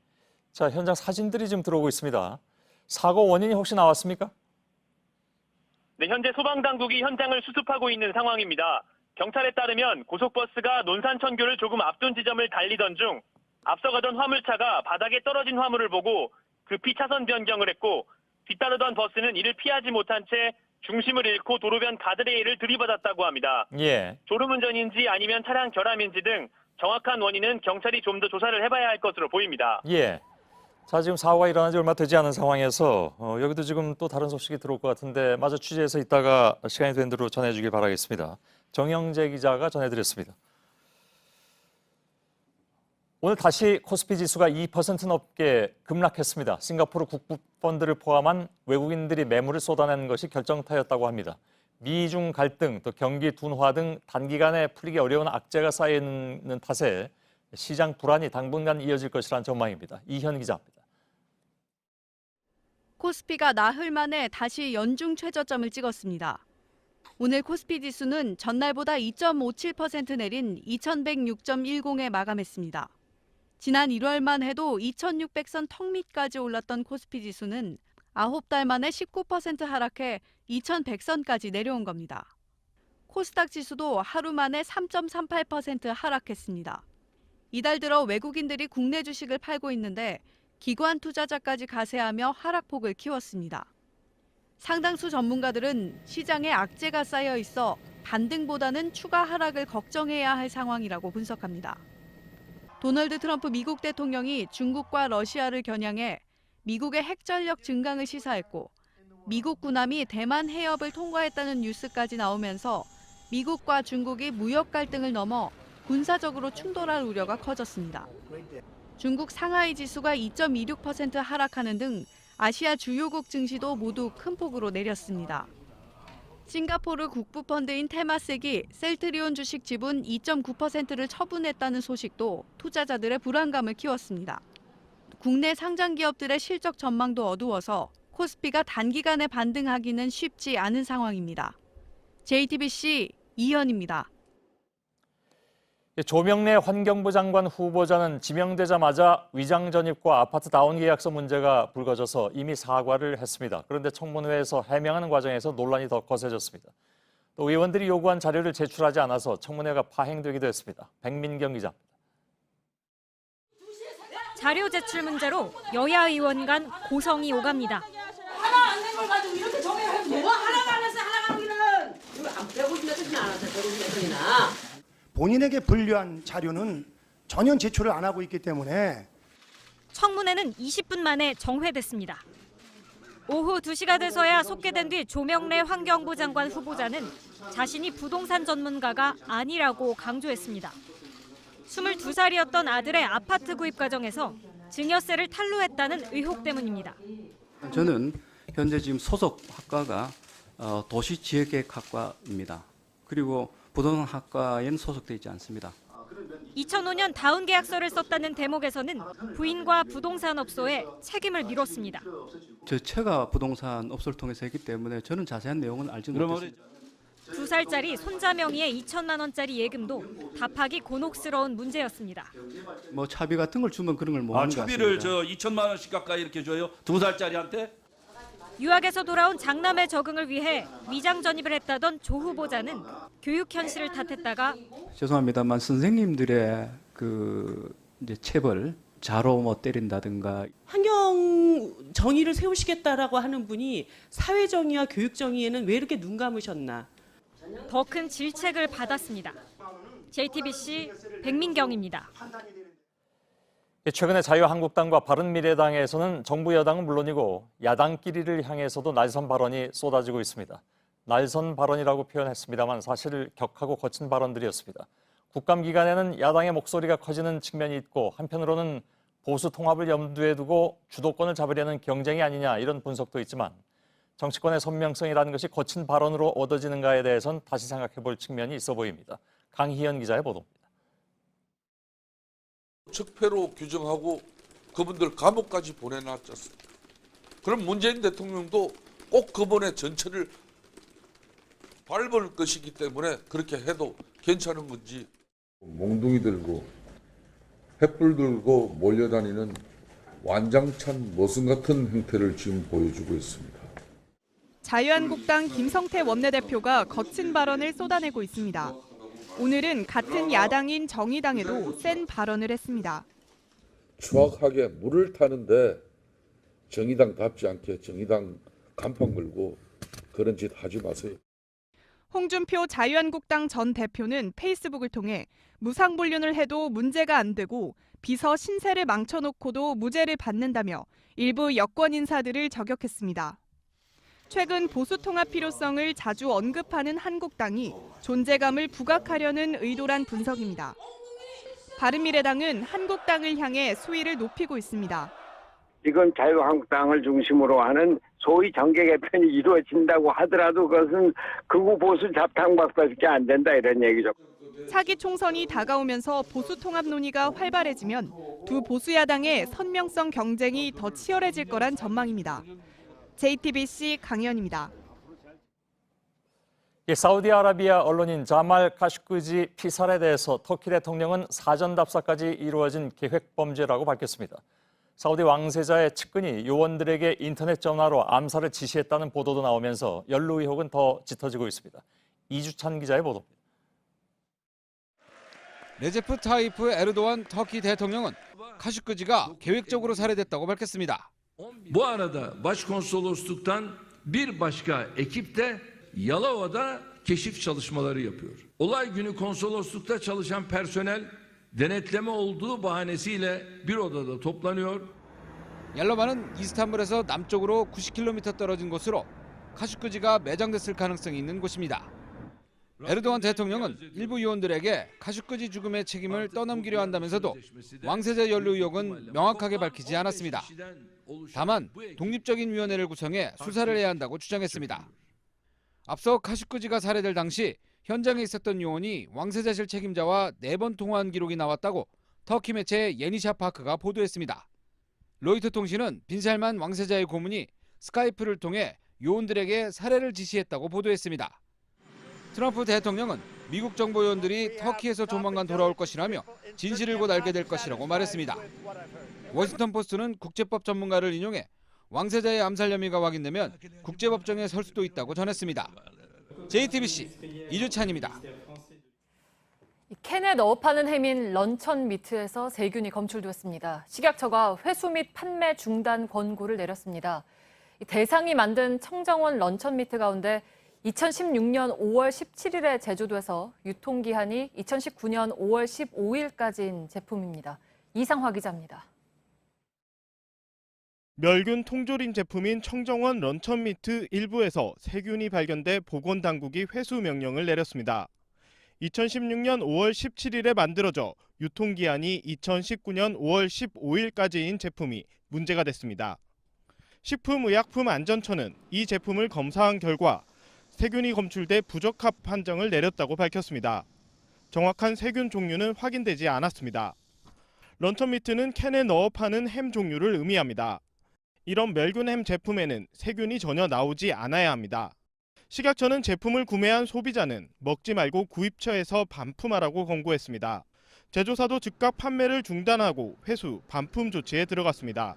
Speaker 5: 자, 현장 사진들이 지금 들어오고 있습니다. 사고 원인이 혹시 나왔습니까?
Speaker 27: 네, 현재 소방당국이 현장을 수습하고 있는 상황입니다. 경찰에 따르면 고속버스가 논산천교를 조금 앞둔 지점을 달리던 중 앞서가던 화물차가 바닥에 떨어진 화물을 보고 급히 차선 변경을 했고 뒤따르던 버스는 이를 피하지 못한 채 중심을 잃고 도로변 가드레일을 들이받았다고 합니다.
Speaker 5: 예.
Speaker 27: 졸음운전인지 아니면 차량 결함인지 등 정확한 원인은 경찰이 좀 더 조사를 해봐야 할 것으로 보입니다.
Speaker 5: 예. 자, 지금 사고가 일어난 지 얼마 되지 않은 상황에서 여기도 지금 또 다른 소식이 들어올 것 같은데 마저 취재해서 이따가 시간이 된 대로 전해주길 바라겠습니다. 정영재 기자가 전해드렸습니다. 오늘 다시 코스피 지수가 2% 넘게 급락했습니다. 싱가포르 국부펀드를 포함한 외국인들이 매물을 쏟아내는 것이 결정타였다고 합니다. 미중 갈등, 또 경기 둔화 등 단기간에 풀리기 어려운 악재가 쌓여 있는 탓에 시장 불안이 당분간 이어질 것이라는 전망입니다. 이현 기자입니다.
Speaker 7: 코스피가 나흘 만에 다시 연중 최저점을 찍었습니다. 오늘 코스피 지수는 전날보다 2.57% 내린 2106.10에 마감했습니다. 지난 1월만 해도 2600선 턱 밑까지 올랐던 코스피 지수는 9달 만에 19% 하락해 2100선까지 내려온 겁니다. 코스닥 지수도 하루 만에 3.38% 하락했습니다. 이달 들어 외국인들이 국내 주식을 팔고 있는데 기관 투자자까지 가세하며 하락폭을 키웠습니다. 상당수 전문가들은 시장에 악재가 쌓여 있어 반등보다는 추가 하락을 걱정해야 할 상황이라고 분석합니다. 도널드 트럼프 미국 대통령이 중국과 러시아를 겨냥해 미국의 핵전력 증강을 시사했고 미국 군함이 대만 해협을 통과했다는 뉴스까지 나오면서 미국과 중국이 무역 갈등을 넘어 군사적으로 충돌할 우려가 커졌습니다. 중국 상하이 지수가 2.26% 하락하는 등 아시아 주요국 증시도 모두 큰 폭으로 내렸습니다. 싱가포르 국부펀드인 테마섹이 셀트리온 주식 지분 2.9%를 처분했다는 소식도 투자자들의 불안감을 키웠습니다. 국내 상장 기업들의 실적 전망도 어두워서 코스피가 단기간에 반등하기는 쉽지 않은 상황입니다. JTBC 이현입니다.
Speaker 5: 조명래 환경부 장관 후보자는 지명되자마자 위장 전입과 아파트 다운 계약서 문제가 불거져서 이미 사과를 했습니다. 그런데 청문회에서 해명하는 과정에서 논란이 더 거세졌습니다. 또 의원들이 요구한 자료를 제출하지 않아서 청문회가 파행되기도 했습니다. 백민경 기자입니다.
Speaker 8: 자료 제출 문제로 여야 의원 간 고성이 오갑니다.
Speaker 9: 하나 안 된 걸 가지고 이렇게 정해야 뭐가 하나도 안 했어. 하나가 하기는 이거 안 빼고 있는 안 하세요. 저런
Speaker 10: 본인에게 분류한 자료는 전혀 제출을 안 하고 있기 때문에
Speaker 8: 청문회는 20분 만에 정회됐습니다. 오후 2시가 돼서야 속개된 뒤 조명래 환경부 장관 후보자는 자신이 부동산 전문가가 아니라고 강조했습니다. 22살이었던 아들의 아파트 구입 과정에서 증여세를 탈루했다는 의혹 때문입니다.
Speaker 11: 저는 현재 지금 소속 학과가 도시지역계획학과입니다. 그리고 부동산 학과에는 소속되어 있지 않습니다.
Speaker 8: 2005년 다운 계약서를 썼다는 대목에서는 부인과 부동산업소에 책임을 미뤘습니다.
Speaker 11: 저 처가 부동산 업소를 통해서 했기 때문에 저는 자세한 내용은 알지 못했습니다.
Speaker 8: 2살짜리 손자 명의의 2천만 원짜리 예금도 답하기 곤혹스러운 문제였습니다.
Speaker 11: 뭐 차비 같은 걸 주면 그런 걸 못 하는 것 같습니다.
Speaker 12: 차비를 2천만 원씩 가까이 이렇게 줘요? 2살짜리한테?
Speaker 8: 유학에서 돌아온 장남의 적응을 위해 위장 전입을 했다던 조 후보자는 교육 현실을 탓했다가
Speaker 11: 죄송합니다만 선생님들의 이제 체벌, 자로 뭐 때린다든가
Speaker 9: 환경 정의를 세우시겠다라고 하는 분이 사회 정의와 교육 정의에는 왜 이렇게 눈 감으셨나?
Speaker 8: 더 큰 질책을 받았습니다. JTBC 백민경입니다.
Speaker 5: 최근에 자유한국당과 바른미래당에서는 정부 여당은 물론이고 야당끼리를 향해서도 날선 발언이 쏟아지고 있습니다. 날선 발언이라고 표현했습니다만 사실 격하고 거친 발언들이었습니다. 국감기간에는 야당의 목소리가 커지는 측면이 있고 한편으로는 보수 통합을 염두에 두고 주도권을 잡으려는 경쟁이 아니냐 이런 분석도 있지만 정치권의 선명성이라는 것이 거친 발언으로 얻어지는가에 대해서는 다시 생각해 볼 측면이 있어 보입니다. 강희연 기자의 보도입니다.
Speaker 13: 적폐로 규정하고 그분들 감옥까지 보내놨지 않습니까? 그럼 문재인 대통령도 꼭 그분의 전체를 밟을 것이기 때문에 그렇게 해도 괜찮은 건지.
Speaker 28: 몽둥이 들고 횃불 들고 몰려다니는 완장찬 모순 같은 행태를 지금 보여주고 있습니다.
Speaker 29: 자유한국당 김성태 원내대표가 거친 발언을 쏟아내고 있습니다.
Speaker 14: 오늘은 같은 야당인 정의당에도 센 발언을 했습니다.
Speaker 28: 추악하게 물을 타는데 정의당답지 않게 정의당 간판 걸고 그런 짓 하지 마세요.
Speaker 14: 홍준표 자유한국당 전 대표는 페이스북을 통해 무상불륜을 해도 문제가 안 되고 비서 신세를 망쳐놓고도 무죄를 받는다며 일부 여권 인사들을 저격했습니다. 최근 보수 통합 필요성을 자주 언급하는 한국당이 존재감을 부각하려는 의도란 분석입니다. 바른미래당은 한국당을 향해 수위를 높이고 있습니다.
Speaker 15: 지금 자유한국당을 중심으로 하는 소위 정계 개편이 이루어진다고 하더라도 그것은 극우 보수 잡탕밖에 안 된다 이런 얘기죠.
Speaker 14: 차기 총선이 다가오면서 보수 통합 논의가 활발해지면 두 보수 야당의 선명성 경쟁이 더 치열해질 거란 전망입니다. JTBC 강연입니다.
Speaker 5: 사우디아라비아 언론인 자말 카슈크지 피살에 대해서 터키 대통령은 사전 답사까지 이루어진 계획 범죄라고 밝혔습니다. 사우디 왕세자의 측근이 요원들에게 인터넷 전화로 암살을 지시했다는 보도도 나오면서 연루 의혹은 더 짙어지고 있습니다. 이주찬 기자의 보도입니다.
Speaker 16: 레제프 타이프 에르도안 터키 대통령은 카슈크지가 계획적으로 살해됐다고 밝혔습니다.
Speaker 12: Bu arada Başkonsolosluktan bir başka ekip de Yalova'da keşif çalışmaları yapıyor. Olay günü konsoloslukta çalışan personel denetleme olduğu bahanesiyle bir odada toplanıyor.
Speaker 16: 얄로바는 이스탄불에서 남쪽으로 90km 떨어진 곳으로 카슈크지가 매장됐을 가능성이 있는 곳입니다. 에르도안 대통령은 일부 요원들에게 카슈크지 죽음의 책임을 떠넘기려 한다면서도 왕세자 연루 의혹은 명확하게 밝히지 않았습니다. 다만 독립적인 위원회를 구성해 수사를 해야 한다고 주장했습니다. 앞서 카슈크지가 살해될 당시 현장에 있었던 요원이 왕세자실 책임자와 4번 통화한 기록이 나왔다고 터키 매체 예니샤파크가 보도했습니다. 로이터 통신은 빈살만 왕세자의 고문이 스카이프를 통해 요원들에게 살해를 지시했다고 보도했습니다. 트럼프 대통령은 미국 정보 요원들이 터키에서 조만간 돌아올 것이라며 진실을 곧 알게 될 것이라고 말했습니다. 워싱턴 포스트는 국제법 전문가를 인용해 왕세자의 암살 혐의가 확인되면 국제법정에 설 수도 있다고 전했습니다. JTBC 이주찬입니다.
Speaker 1: 캔에 넣어 파는 햄인 런천 미트에서 세균이 검출됐습니다. 식약처가 회수 및 판매 중단 권고를 내렸습니다. 대상이 만든 청정원 런천 미트 가운데 2016년 5월 17일에 제조돼서 유통기한이 2019년 5월 15일까지인 제품입니다. 이상화 기자입니다.
Speaker 17: 멸균 통조림 제품인 청정원 런천미트 일부에서 세균이 발견돼 보건당국이 회수 명령을 내렸습니다. 2016년 5월 17일에 만들어져 유통기한이 2019년 5월 15일까지인 제품이 문제가 됐습니다. 식품의약품안전처는 이 제품을 검사한 결과 세균이 검출돼 부적합 판정을 내렸다고 밝혔습니다. 정확한 세균 종류는 확인되지 않았습니다. 런천미트는 캔에 넣어 파는 햄 종류를 의미합니다. 이런 멸균 햄 제품에는 세균이 전혀 나오지 않아야 합니다. 식약처는 제품을 구매한 소비자는 먹지 말고 구입처에서 반품하라고 권고했습니다. 제조사도 즉각 판매를 중단하고 회수, 반품 조치에 들어갔습니다.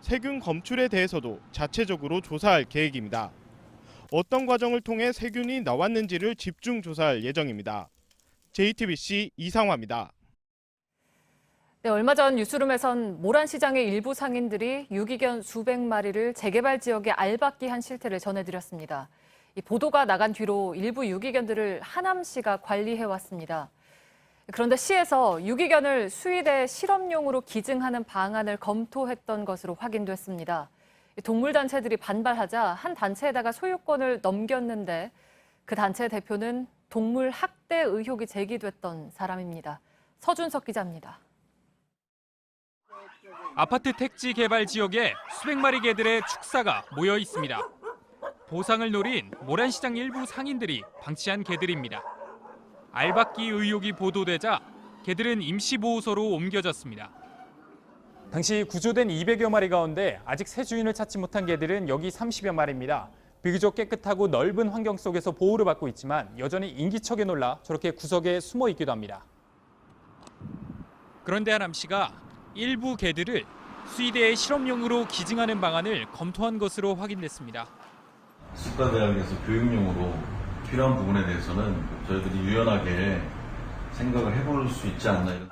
Speaker 17: 세균 검출에 대해서도 자체적으로 조사할 계획입니다. 어떤 과정을 통해 세균이 나왔는지를 집중 조사할 예정입니다. JTBC 이상화입니다.
Speaker 1: 네, 얼마 전 뉴스룸에선 모란시장의 일부 상인들이 유기견 수백 마리를 재개발 지역에 알박기한 실태를 전해드렸습니다. 이 보도가 나간 뒤로 일부 유기견들을 하남시가 관리해왔습니다. 그런데 시에서 유기견을 수의대 실험용으로 기증하는 방안을 검토했던 것으로 확인됐습니다. 동물단체들이 반발하자 한 단체에다가 소유권을 넘겼는데 그 단체 대표는 동물 학대 의혹이 제기됐던 사람입니다. 서준석 기자입니다.
Speaker 18: 아파트 택지 개발 지역에 수백 마리 개들의 축사가 모여 있습니다. 보상을 노린 모란시장 일부 상인들이 방치한 개들입니다. 알박기 의혹이 보도되자 개들은 임시보호소로 옮겨졌습니다.
Speaker 19: 당시 구조된 200여 마리 가운데 아직 새 주인을 찾지 못한 개들은 여기 30여 마리입니다. 비교적 깨끗하고 넓은 환경 속에서 보호를 받고 있지만 여전히 인기척에 놀라 저렇게 구석에 숨어 있기도 합니다.
Speaker 18: 그런데 하남시가 일부 개들을 수의대의 실험용으로 기증하는 방안을 검토한 것으로 확인됐습니다.
Speaker 20: 수과대학에서 교육용으로
Speaker 2: 필요한 부분에 대해서는 저희들이 유연하게 생각을 해볼 수 있지 않나 이런.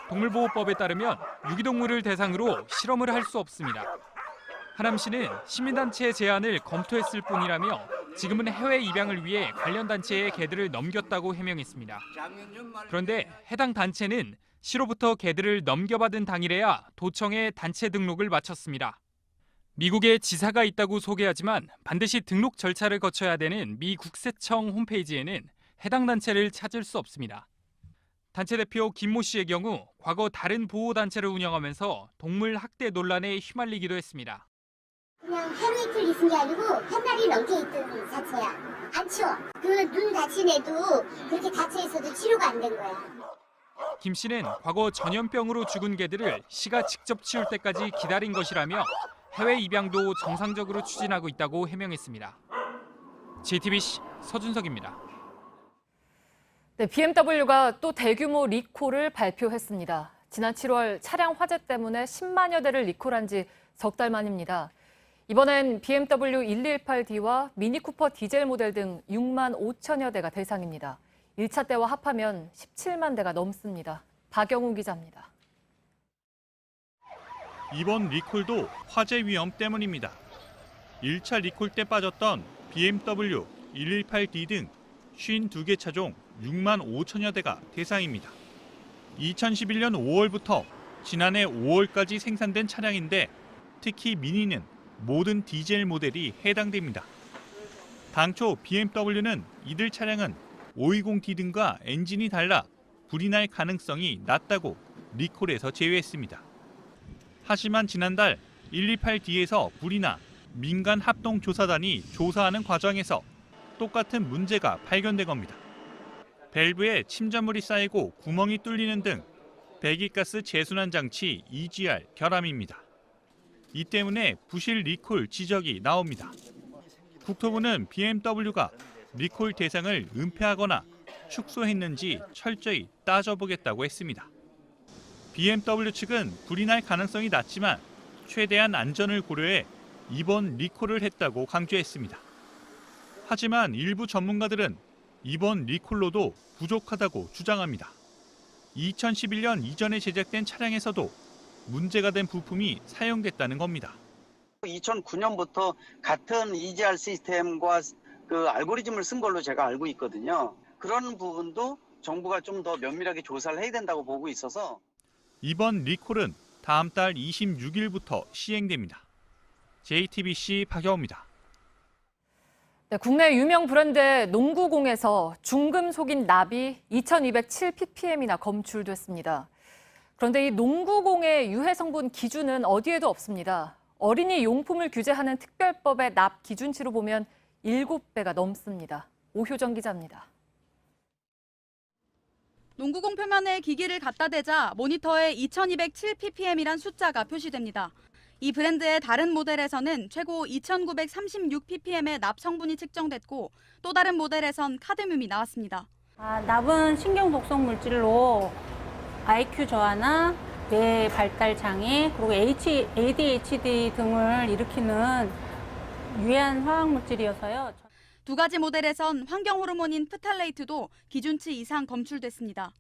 Speaker 18: 동물보호법에 따르면 유기동물을 대상으로 실험을 할 수 없습니다. 하남시는 시민단체의 제안을 검토했을 뿐이라며 지금은 해외 입양을 위해 관련 단체에 개들을 넘겼다고 해명했습니다. 그런데 해당 단체는 시로부터 개들을 넘겨받은 당일에야 도청에 단체 등록을 마쳤습니다. 미국에 지사가 있다고 소개하지만 반드시 등록 절차를 거쳐야 되는 미 국세청 홈페이지에는 해당 단체를 찾을 수 없습니다. 단체 대표 김모 씨의 경우 과거 다른 보호단체를 운영하면서 동물 학대 논란에 휘말리기도 했습니다.
Speaker 3: 그냥 하루 이틀 있은 게 아니고 한 달이 넘게 있던 자체야. 안 치워. 그 눈 다친 애도 그렇게 다쳐 있어도 치료가 안 된 거야.
Speaker 18: 김 씨는 과거 전염병으로 죽은 개들을 시가 직접 치울 때까지 기다린 것이라며 해외 입양도 정상적으로 추진하고 있다고 해명했습니다. JTBC 서준석입니다.
Speaker 1: 네, BMW가 또 대규모 리콜을 발표했습니다. 지난 7월 차량 화재 때문에 10만여 대를 리콜한 지 석 달 만입니다. 이번엔 BMW 118D와 미니쿠퍼 디젤 모델 등 6만 5천여 대가 대상입니다. 1차 때와 합하면 17만 대가 넘습니다. 박영우 기자입니다.
Speaker 17: 이번 리콜도 화재 위험 때문입니다. 1차 리콜 때 빠졌던 BMW 118D 등 52개 차종 6만 5천여 대가 대상입니다. 2011년 5월부터 지난해 5월까지 생산된 차량인데 특히 미니는 모든 디젤 모델이 해당됩니다. 당초 BMW는 이들 차량은 520D 등과 엔진이 달라 불이 날 가능성이 낮다고 리콜에서 제외했습니다. 하지만 지난달 128D에서 불이 나 민간 합동조사단이 조사하는 과정에서 똑같은 문제가 발견된 겁니다. 밸브에 침전물이 쌓이고 구멍이 뚫리는 등 배기가스 재순환 장치 EGR 결함입니다. 이 때문에 부실 리콜 지적이 나옵니다. 국토부는 BMW가 리콜 대상을 은폐하거나 축소했는지 철저히 따져보겠다고 했습니다. BMW 측은 불이 날 가능성이 낮지만 최대한 안전을 고려해 이번 리콜을 했다고 강조했습니다. 하지만 일부 전문가들은 이번 리콜로도 부족하다고 주장합니다. 2011년 이전에 제작된 차량에서도 문제가 된 부품이 사용됐다는 겁니다.
Speaker 4: 2009년부터 같은 EGR 시스템과 그 알고리즘을 쓴 걸로 제가 알고 있거든요. 그런 부분도 정부가 좀 더 면밀하게 조사를 해야 된다고 보고 있어서
Speaker 17: 이번 리콜은 다음 달 26일부터 시행됩니다. JTBC 박여우입니다.
Speaker 1: 네, 국내 유명 브랜드의 농구공에서 중금 속인 납이 2207ppm이나 검출됐습니다. 그런데 이 농구공의 유해 성분 기준은 어디에도 없습니다. 어린이 용품을 규제하는 특별법의 납 기준치로 보면 7배가 넘습니다. 오효정 기자입니다.
Speaker 7: 농구공 표면에 기기를 갖다 대자 모니터에 2207ppm이란 숫자가 표시됩니다. 이 브랜드의 다른 모델에서는 최고 2936ppm의 납 성분이 측정됐고 또 다른 모델에선 카드뮴이 나왔습니다.
Speaker 6: 납은 신경 독성 물질로 IQ 저하나 뇌 발달 장애 그리고 ADHD 등을 일으키는 유해한 화학 물질이어서요.
Speaker 7: 두 가지 모델에선 환경 호르몬인 프탈레이트도 기준치 이상 검출됐습니다.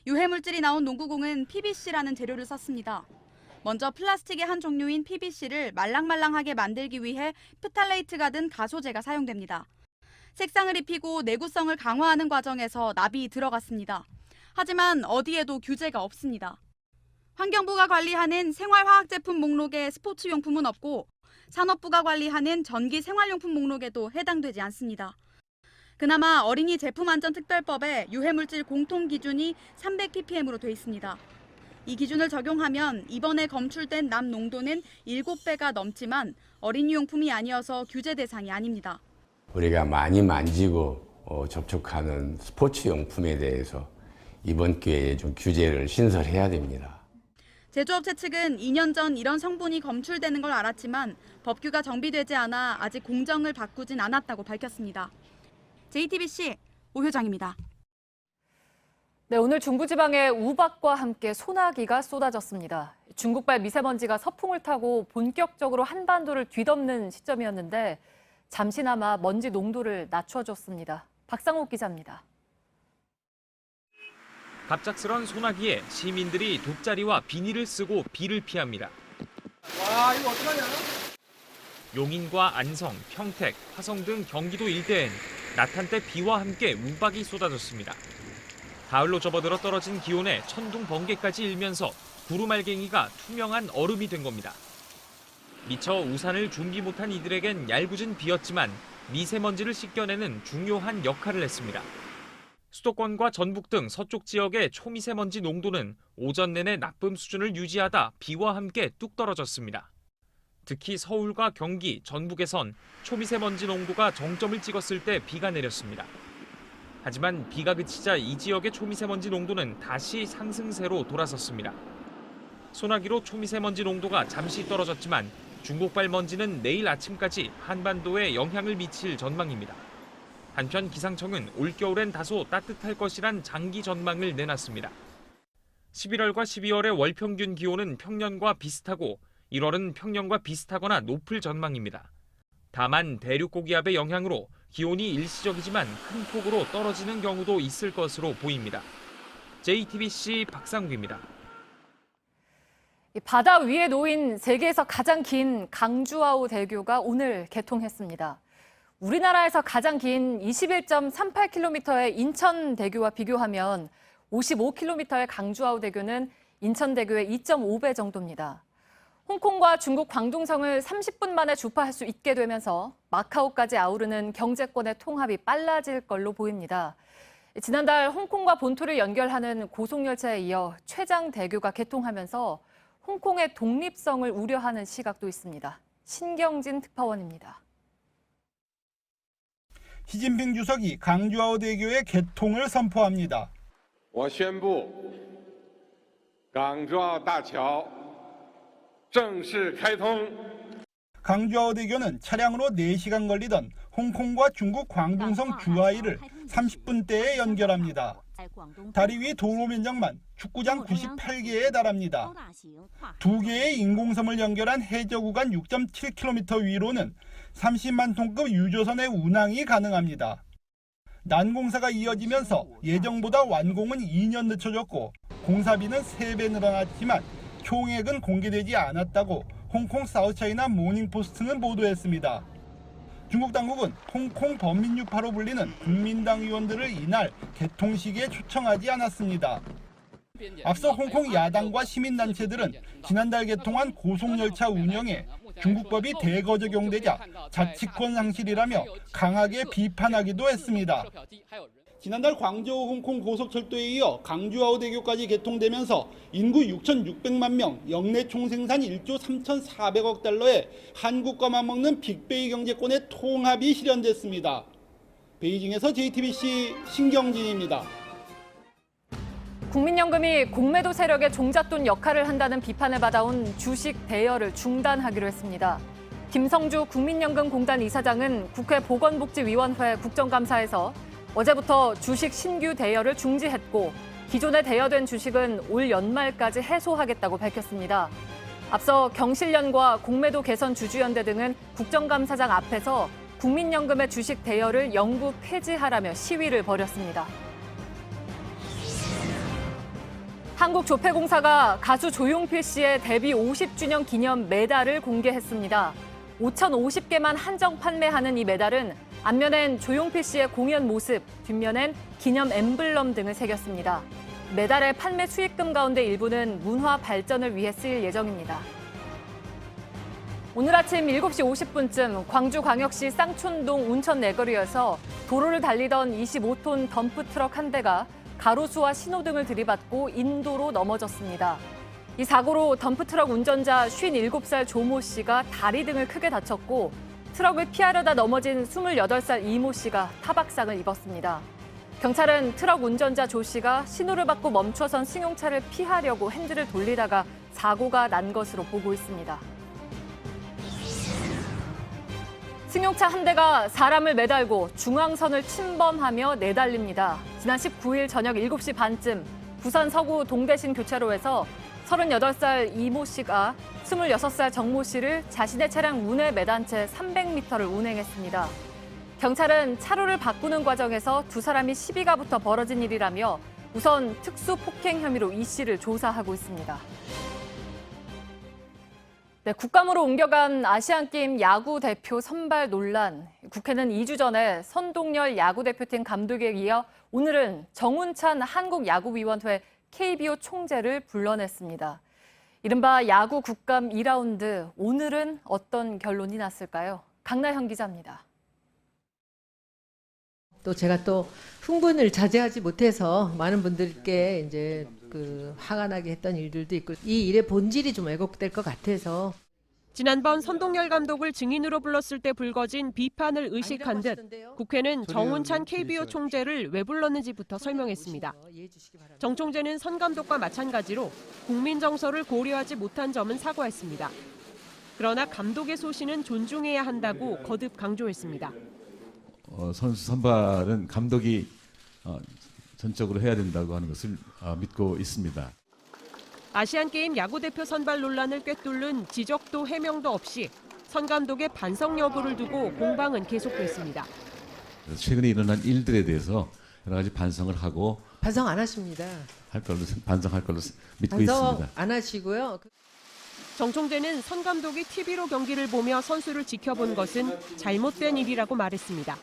Speaker 7: 유해 물질이 나온 농구공은 PVC라는 재료를 썼습니다. 먼저 플라스틱의 한 종류인 PVC를 말랑말랑하게 만들기 위해 프탈레이트가 든 가소제가 사용됩니다. 색상을 입히고 내구성을 강화하는 과정에서 납이 들어갔습니다. 하지만 어디에도 규제가 없습니다. 환경부가 관리하는 생활화학제품 목록에 스포츠용품은 없고 산업부가 관리하는 전기 생활용품 목록에도 해당되지 않습니다. 그나마 어린이 제품안전특별법에 유해물질 공통기준이 300ppm으로 돼 있습니다. 이 기준을 적용하면 이번에 검출된 납 농도는 7배가 넘지만 어린이용품이 아니어서 규제 대상이 아닙니다.
Speaker 20: 우리가 많이 만지고 접촉하는 스포츠용품에 대해서 이번 기회에 좀 규제를 신설해야 됩니다.
Speaker 7: 제조업체 측은 2년 전 이런 성분이 검출되는 걸 알았지만 법규가 정비되지 않아 아직 공정을 바꾸진 않았다고 밝혔습니다. JTBC 오효정입니다.
Speaker 1: 네, 오늘 중부지방에 우박과 함께 소나기가 쏟아졌습니다. 중국발 미세먼지가 서풍을 타고 본격적으로 한반도를 뒤덮는 시점이었는데 잠시나마 먼지 농도를 낮춰줬습니다. 박상욱 기자입니다.
Speaker 10: 갑작스런 소나기에 시민들이 돗자리와 비닐을 쓰고 비를 피합니다.
Speaker 9: 와, 이거 어떡하냐?
Speaker 10: 용인과 안성, 평택, 화성 등 경기도 일대엔 낮 한때 비와 함께 우박이 쏟아졌습니다. 가을로 접어들어 떨어진 기온에 천둥 번개까지 일면서 구루말갱이가 투명한 얼음이 된 겁니다. 미처 우산을 준비 못한 이들에겐 얄궂은 비였지만 미세먼지를 씻겨내는 중요한 역할을 했습니다. 수도권과 전북 등 서쪽 지역의 초미세먼지 농도는 오전 내내 나쁨 수준을 유지하다 비와 함께 뚝 떨어졌습니다. 특히 서울과 경기, 전북에선 초미세먼지 농도가 정점을 찍었을 때 비가 내렸습니다. 하지만 비가 그치자 이 지역의 초미세먼지 농도는 다시 상승세로 돌아섰습니다. 소나기로 초미세먼지 농도가 잠시 떨어졌지만 중국발 먼지는 내일 아침까지 한반도에 영향을 미칠 전망입니다. 한편 기상청은 올겨울엔 다소 따뜻할 것이란 장기 전망을 내놨습니다. 11월과 12월의 월 평균 기온은 평년과 비슷하고 1월은 평년과 비슷하거나 높을 전망입니다. 다만 대륙 고기압의 영향으로 기온이 일시적이지만 큰 폭으로 떨어지는 경우도 있을 것으로 보입니다. JTBC 박상욱입니다.
Speaker 1: 바다 위에 놓인 세계에서 가장 긴 강주아오 대교가 오늘 개통했습니다. 우리나라에서 가장 긴 21.38km의 인천대교와 비교하면 55km의 강주아오 대교는 인천대교의 2.5배 정도입니다. 홍콩과 중국 광둥성을 30분 만에 주파할 수 있게 되면서 마카오까지 아우르는 경제권의 통합이 빨라질 걸로 보입니다. 지난달 홍콩과 본토를 연결하는 고속열차에 이어 최장대교가 개통하면서 홍콩의 독립성을 우려하는 시각도 있습니다. 신경진 특파원입니다.
Speaker 21: 시진핑 주석이 강주아오 대교의 개통을 선포합니다.
Speaker 22: 我宣布港珠澳大桥正式开通.
Speaker 21: 강주아오 대교는 차량으로 4시간 걸리던 홍콩과 중국 광둥성 주하이를 30분대에 연결합니다. 다리 위 도로 면적만 축구장 98개에 달합니다. 2개의 인공섬을 연결한 해저 구간 6.7km 위로는 30만 톤급 유조선의 운항이 가능합니다. 난공사가 이어지면서 예정보다 완공은 2년 늦춰졌고 공사비는 3배 늘어났지만 총액은 공개되지 않았다고 홍콩 사우스차이나 모닝포스트는 보도했습니다. 중국 당국은 홍콩 범민주파로 불리는 국민당 의원들을 이날 개통식에 초청하지 않았습니다. 앞서 홍콩 야당과 시민단체들은 지난달 개통한 고속열차 운영에 중국법이 대거 적용되자 자치권 상실이라며 강하게 비판하기도 했습니다. 지난달 광저우 홍콩 고속철도에 이어 강주아오 대교까지 개통되면서 인구 6,600만 명, 역내 총생산 1조 3,400억 달러의 한국과 맞먹는 빅베이 경제권의 통합이 실현됐습니다. 베이징에서 JTBC 신경진입니다.
Speaker 1: 국민연금이 공매도 세력의 종잣돈 역할을 한다는 비판을 받아온 주식 대여를 중단하기로 했습니다. 김성주 국민연금공단 이사장은 국회 보건복지위원회 국정감사에서 어제부터 주식 신규 대여를 중지했고 기존에 대여된 주식은 올 연말까지 해소하겠다고 밝혔습니다. 앞서 경실련과 공매도 개선 주주연대 등은 국정감사장 앞에서 국민연금의 주식 대여를 영구 폐지하라며 시위를 벌였습니다. 한국조폐공사가 가수 조용필 씨의 데뷔 50주년 기념 메달을 공개했습니다. 5,050개만 한정 판매하는 이 메달은 앞면엔 조용필 씨의 공연 모습, 뒷면엔 기념 엠블럼 등을 새겼습니다. 메달의 판매 수익금 가운데 일부는 문화 발전을 위해 쓰일 예정입니다. 오늘 아침 7시 50분쯤 광주광역시 쌍촌동 운천 내거리에서 도로를 달리던 25톤 덤프트럭 한 대가 가로수와 신호등을 들이받고 인도로 넘어졌습니다. 이 사고로 덤프트럭 운전자 57살 조모 씨가 다리 등을 크게 다쳤고 트럭을 피하려다 넘어진 28살 이모 씨가 타박상을 입었습니다. 경찰은 트럭 운전자 조 씨가 신호를 받고 멈춰선 승용차를 피하려고 핸들을 돌리다가 사고가 난 것으로 보고 있습니다. 승용차 한 대가 사람을 매달고 중앙선을 침범하며 내달립니다. 지난 19일 저녁 7시 반쯤 부산 서구 동대신 교차로에서 38살 이모 씨가 26살 정모 씨를 자신의 차량 문에 매단 채 300m를 운행했습니다. 경찰은 차로를 바꾸는 과정에서 두 사람이 시비가 붙어 벌어진 일이라며 우선 특수폭행 혐의로 이 씨를 조사하고 있습니다. 네, 국감으로 옮겨간 아시안게임 야구 대표 선발 논란. 국회는 2주 전에 선동열 야구대표팀 감독에 이어 오늘은 정운찬 한국야구위원회 KBO 총재를 불러냈습니다. 이른바 야구 국감 2라운드, 오늘은 어떤 결론이 났을까요? 강나현 기자입니다.
Speaker 8: 또 제가 또 흥분을 자제하지 못해서 많은 분들께 이제 화가 나게 했던 일들도 있고, 이 일의 본질이 좀 왜곡될 것 같아서.
Speaker 11: 지난번 선동열 감독을 증인으로 불렀을 때 불거진 비판을 의식한 듯 국회는 정운찬 KBO 총재를 왜 불렀는지부터 설명했습니다. 정 총재는 선 감독과 마찬가지로 국민 정서를 고려하지 못한 점은 사과했습니다. 그러나 감독의 소신은 존중해야 한다고 거듭 강조했습니다.
Speaker 13: 선수 선발은 감독이 전적으로 해야 된다고 하는 것을 믿고 있습니다.
Speaker 11: 아시안게임 야구대표 선발 논란을 꿰뚫는 지적도 해명도 없이 선 감독의 반성 여부를 두고 공방은 계속됐습니다.
Speaker 13: 최근에 일어난 일들에 대해서 여러 가지 반성을 하고
Speaker 8: 반성 안 하십니다.
Speaker 13: 반성할 걸로 믿고
Speaker 8: 반성
Speaker 13: 있습니다.
Speaker 8: 안 하시고요.
Speaker 11: 정 총재는 선 감독이 TV로 경기를 보며 선수를 지켜본 것은 잘못된 일이라고 말했습니다.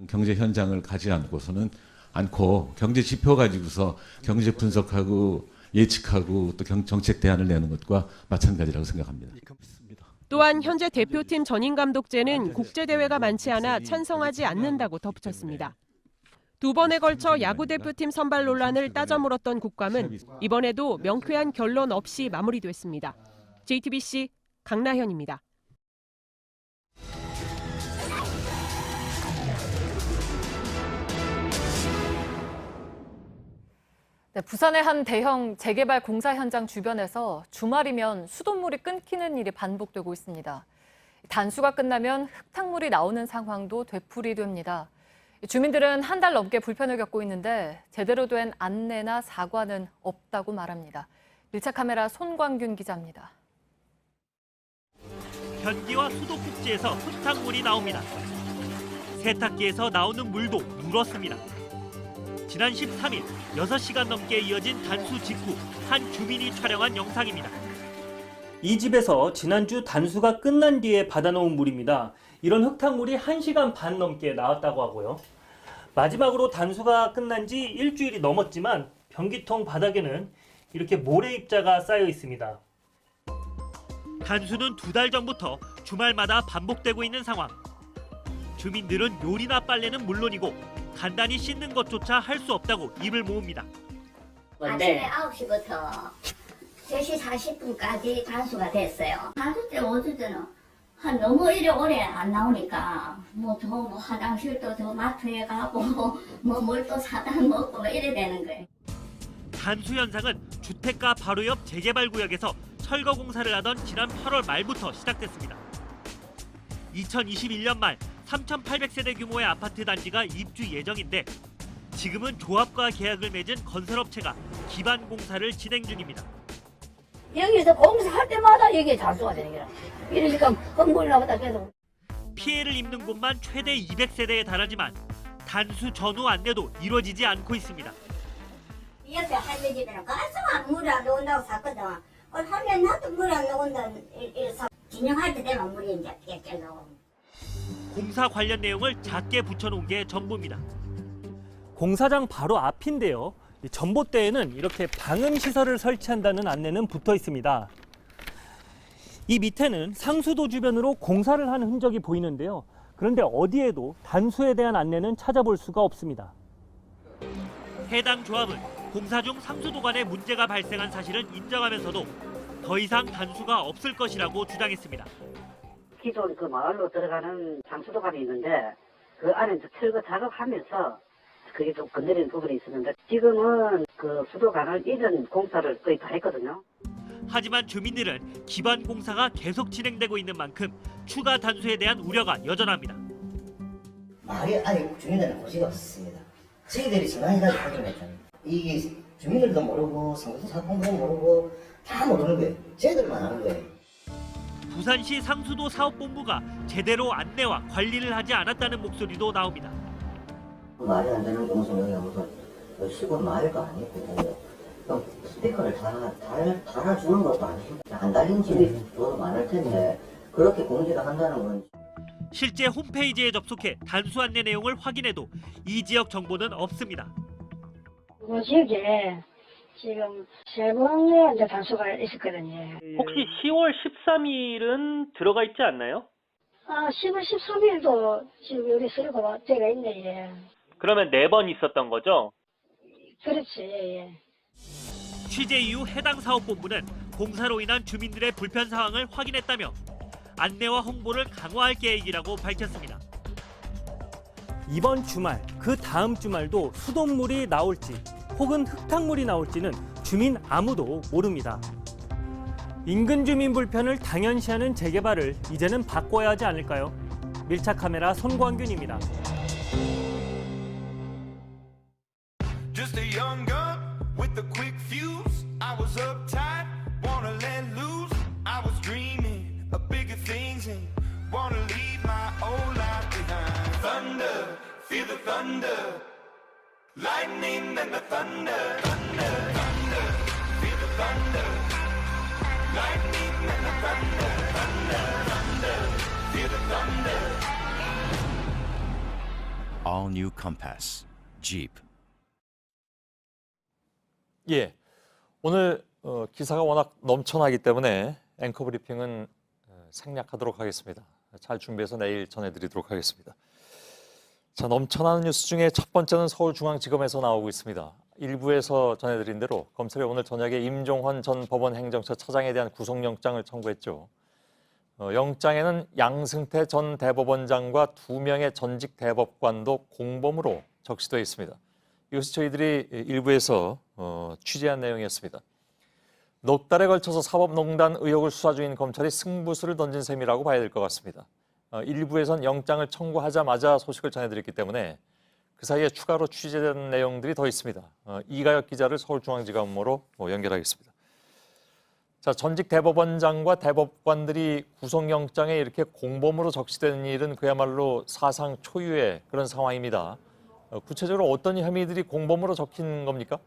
Speaker 13: 경제 현장을 가지 않고 경제 지표 가지고서 경제 분석하고 예측하고 또 정책 대안을 내는 것과 마찬가지라고 생각합니다.
Speaker 11: 또한 현재 대표팀 전임 감독제는 국제대회가 많지 않아 찬성하지 않는다고 덧붙였습니다. 두 번에 걸쳐 야구대표팀 선발 논란을 따져 물었던 국감은 이번에도 명쾌한 결론 없이 마무리됐습니다. JTBC 강나현입니다.
Speaker 1: 네, 부산의 한 대형 재개발 공사 현장 주변에서 주말이면 수돗물이 끊기는 일이 반복되고 있습니다. 단수가 끝나면 흙탕물이 나오는 상황도 되풀이됩니다. 주민들은 한 달 넘게 불편을 겪고 있는데 제대로 된 안내나 사과는 없다고 말합니다. 밀착 카메라 손광균 기자입니다.
Speaker 23: 변기와 수도꼭지에서 흙탕물이 나옵니다. 세탁기에서 나오는 물도 누렇습니다. 지난 13일 6시간 넘게 이어진 단수 직후 한 주민이 촬영한 영상입니다.
Speaker 24: 이 집에서 지난주 단수가 끝난 뒤에 받아놓은 물입니다. 이런 흙탕물이 1시간 반 넘게 나왔다고 하고요. 마지막으로 단수가 끝난 지 일주일이 넘었지만 변기통 바닥에는 이렇게 모래 입자가 쌓여 있습니다.
Speaker 23: 단수는 2달 전부터 주말마다 반복되고 있는 상황. 주민들은 요리나 빨래는 물론이고 간단히 씻는 것조차 할 수 없다고 입을 모읍니다.
Speaker 3: 아침에 9시부터 3시 40분까지 단수가 됐어요. 단수 때 어쩔 때는 너무 이래 오래 안 나오니까 뭐 화장실도 저 마트에 가고 뭐 뭘 또 사다 먹고 이래 되는 거예요.
Speaker 23: 단수 현상은 주택가 바로 옆 재개발 구역에서 철거 공사를 하던 지난 8월 말부터 시작됐습니다. 2021년 말 3,800세대 규모의 아파트 단지가 입주 예정인데 지금은 조합과 계약을 맺은 건설업체가 기반 공사를 진행 중입니다.
Speaker 25: 여기서 공사할 때마다 이게 단수가 되는 거야. 이러니까 헛물이 나보다 계속.
Speaker 23: 피해를 입는 곳만 최대 200세대에 달하지만 단수 전후 안내도 이루어지지 않고 있습니다.
Speaker 3: 옆에 할매 집에는 가스만 물이 안 나온다고 샀거든. 하면 나도 물이 안 나온다 이래서 진영할 때 되면 물이 이제 깨끗하고.
Speaker 23: 공사 관련 내용을 작게 붙여놓은 게 전부입니다.
Speaker 24: 공사장 바로 앞인데요. 전봇대에는 이렇게 방음시설을 설치한다는 안내는 붙어 있습니다. 이 밑에는 상수도 주변으로 공사를 하는 흔적이 보이는데요. 그런데 어디에도 단수에 대한 안내는 찾아볼 수가 없습니다.
Speaker 23: 해당 조합은 공사 중 상수도 간에 문제가 발생한 사실을 인정하면서도 더 이상 단수가 없을 것이라고 주장했습니다.
Speaker 26: 기존 그 마을로 들어가는 상수도관이 있는데 그 안에 철거 작업하면서 그게 좀 건드리는 부분이 있었는데 지금은 그 수도관을 이전 공사를 거의 다 했거든요.
Speaker 23: 하지만 주민들은 기반 공사가 계속 진행되고 있는 만큼 추가 단수에 대한 우려가 여전합니다.
Speaker 27: 마을에 아직 주민들은 고지가 없습니다. 저희들이 전화해가지고 확인했잖아요. 이게 주민들도 모르고 상수도 사건도 모르고 다 모르는 거예요. 저희들만 아는 거예요.
Speaker 23: 부산시 상수도 사업본부가 제대로 안내와 관리를 하지 않았다는 목소리도 나옵니다.
Speaker 27: 말이 안 되는 게 무슨 여기가 무슨 시골 마을도 아니고 스피커를 달아주는 것도 아니고 안 달린 집이 더 많을 텐데 그렇게 공지를 한다는 건
Speaker 23: 실제 홈페이지에 접속해 단수 안내 내용을 확인해도 이 지역 정보는 없습니다.
Speaker 25: 그 지역에 지금 3번의 이제 단수가 있었거든요.
Speaker 24: 혹시 10월 13일은 들어가 있지 않나요?
Speaker 25: 10월 13일도 지금 여기 쓰려고 제가 있네. 예.
Speaker 24: 그러면 4번 있었던 거죠?
Speaker 25: 그렇지. 예.
Speaker 23: 취재 이후 해당 사업본부는 공사로 인한 주민들의 불편 상황을 확인했다며 안내와 홍보를 강화할 계획이라고 밝혔습니다.
Speaker 24: 이번 주말, 그 다음 주말도 수돗물이 나올지 혹은 흙탕물이 나올지는 주민 아무도 모릅니다. 인근 주민 불편을 당연시하는 재개발을 이제는 바꿔야 하지 않을까요? 밀착 카메라 손광균입니다.
Speaker 2: Just a young gun with a quick fuse. I was uptight, wanna let loose. I was dreaming of bigger things and wanna leave my old life behind. Thunder, feel the thunder. Lightning and the thunder. Thunder, thunder, feel the thunder. Lightning and the thunder. Thunder, thunder, feel the thunder.
Speaker 5: All new Compass, Jeep.
Speaker 12: 예, 오늘 기사가 워낙 넘쳐나기 때문에 앵커 브리핑은 생략하도록 하겠습니다. 잘 준비해서 내일 전해드리도록 하겠습니다. 자, 넘쳐나는 뉴스 중에 첫 번째는 서울중앙지검에서 나오고 있습니다. 일부에서 전해드린 대로 검찰이 오늘 저녁에 임종헌 전 법원 행정처 차장에 대한 구속영장을 청구했죠. 영장에는 양승태 전 대법원장과 2명의 전직 대법관도 공범으로 적시되어 있습니다. 이것이 저희들이 일부에서 취재한 내용이었습니다. 넉 달에 걸쳐서 사법농단 의혹을 수사 중인 검찰이 승부수를 던진 셈이라고 봐야 될 것 같습니다. 일부에선 영장을 청구하자마자 소식을 전해드렸기 때문에 그 사이에 추가로 취재된 내용들이 더 있습니다. 이가혁 기자를 서울중앙지검으로 연결하겠습니다. 자, 전직 대법원장과 대법관들이 구속영장에 이렇게 공범으로 적시되는 일은 그야말로 사상 초유의 그런 상황입니다. 구체적으로 어떤 혐의들이 공범으로 적힌 겁니까?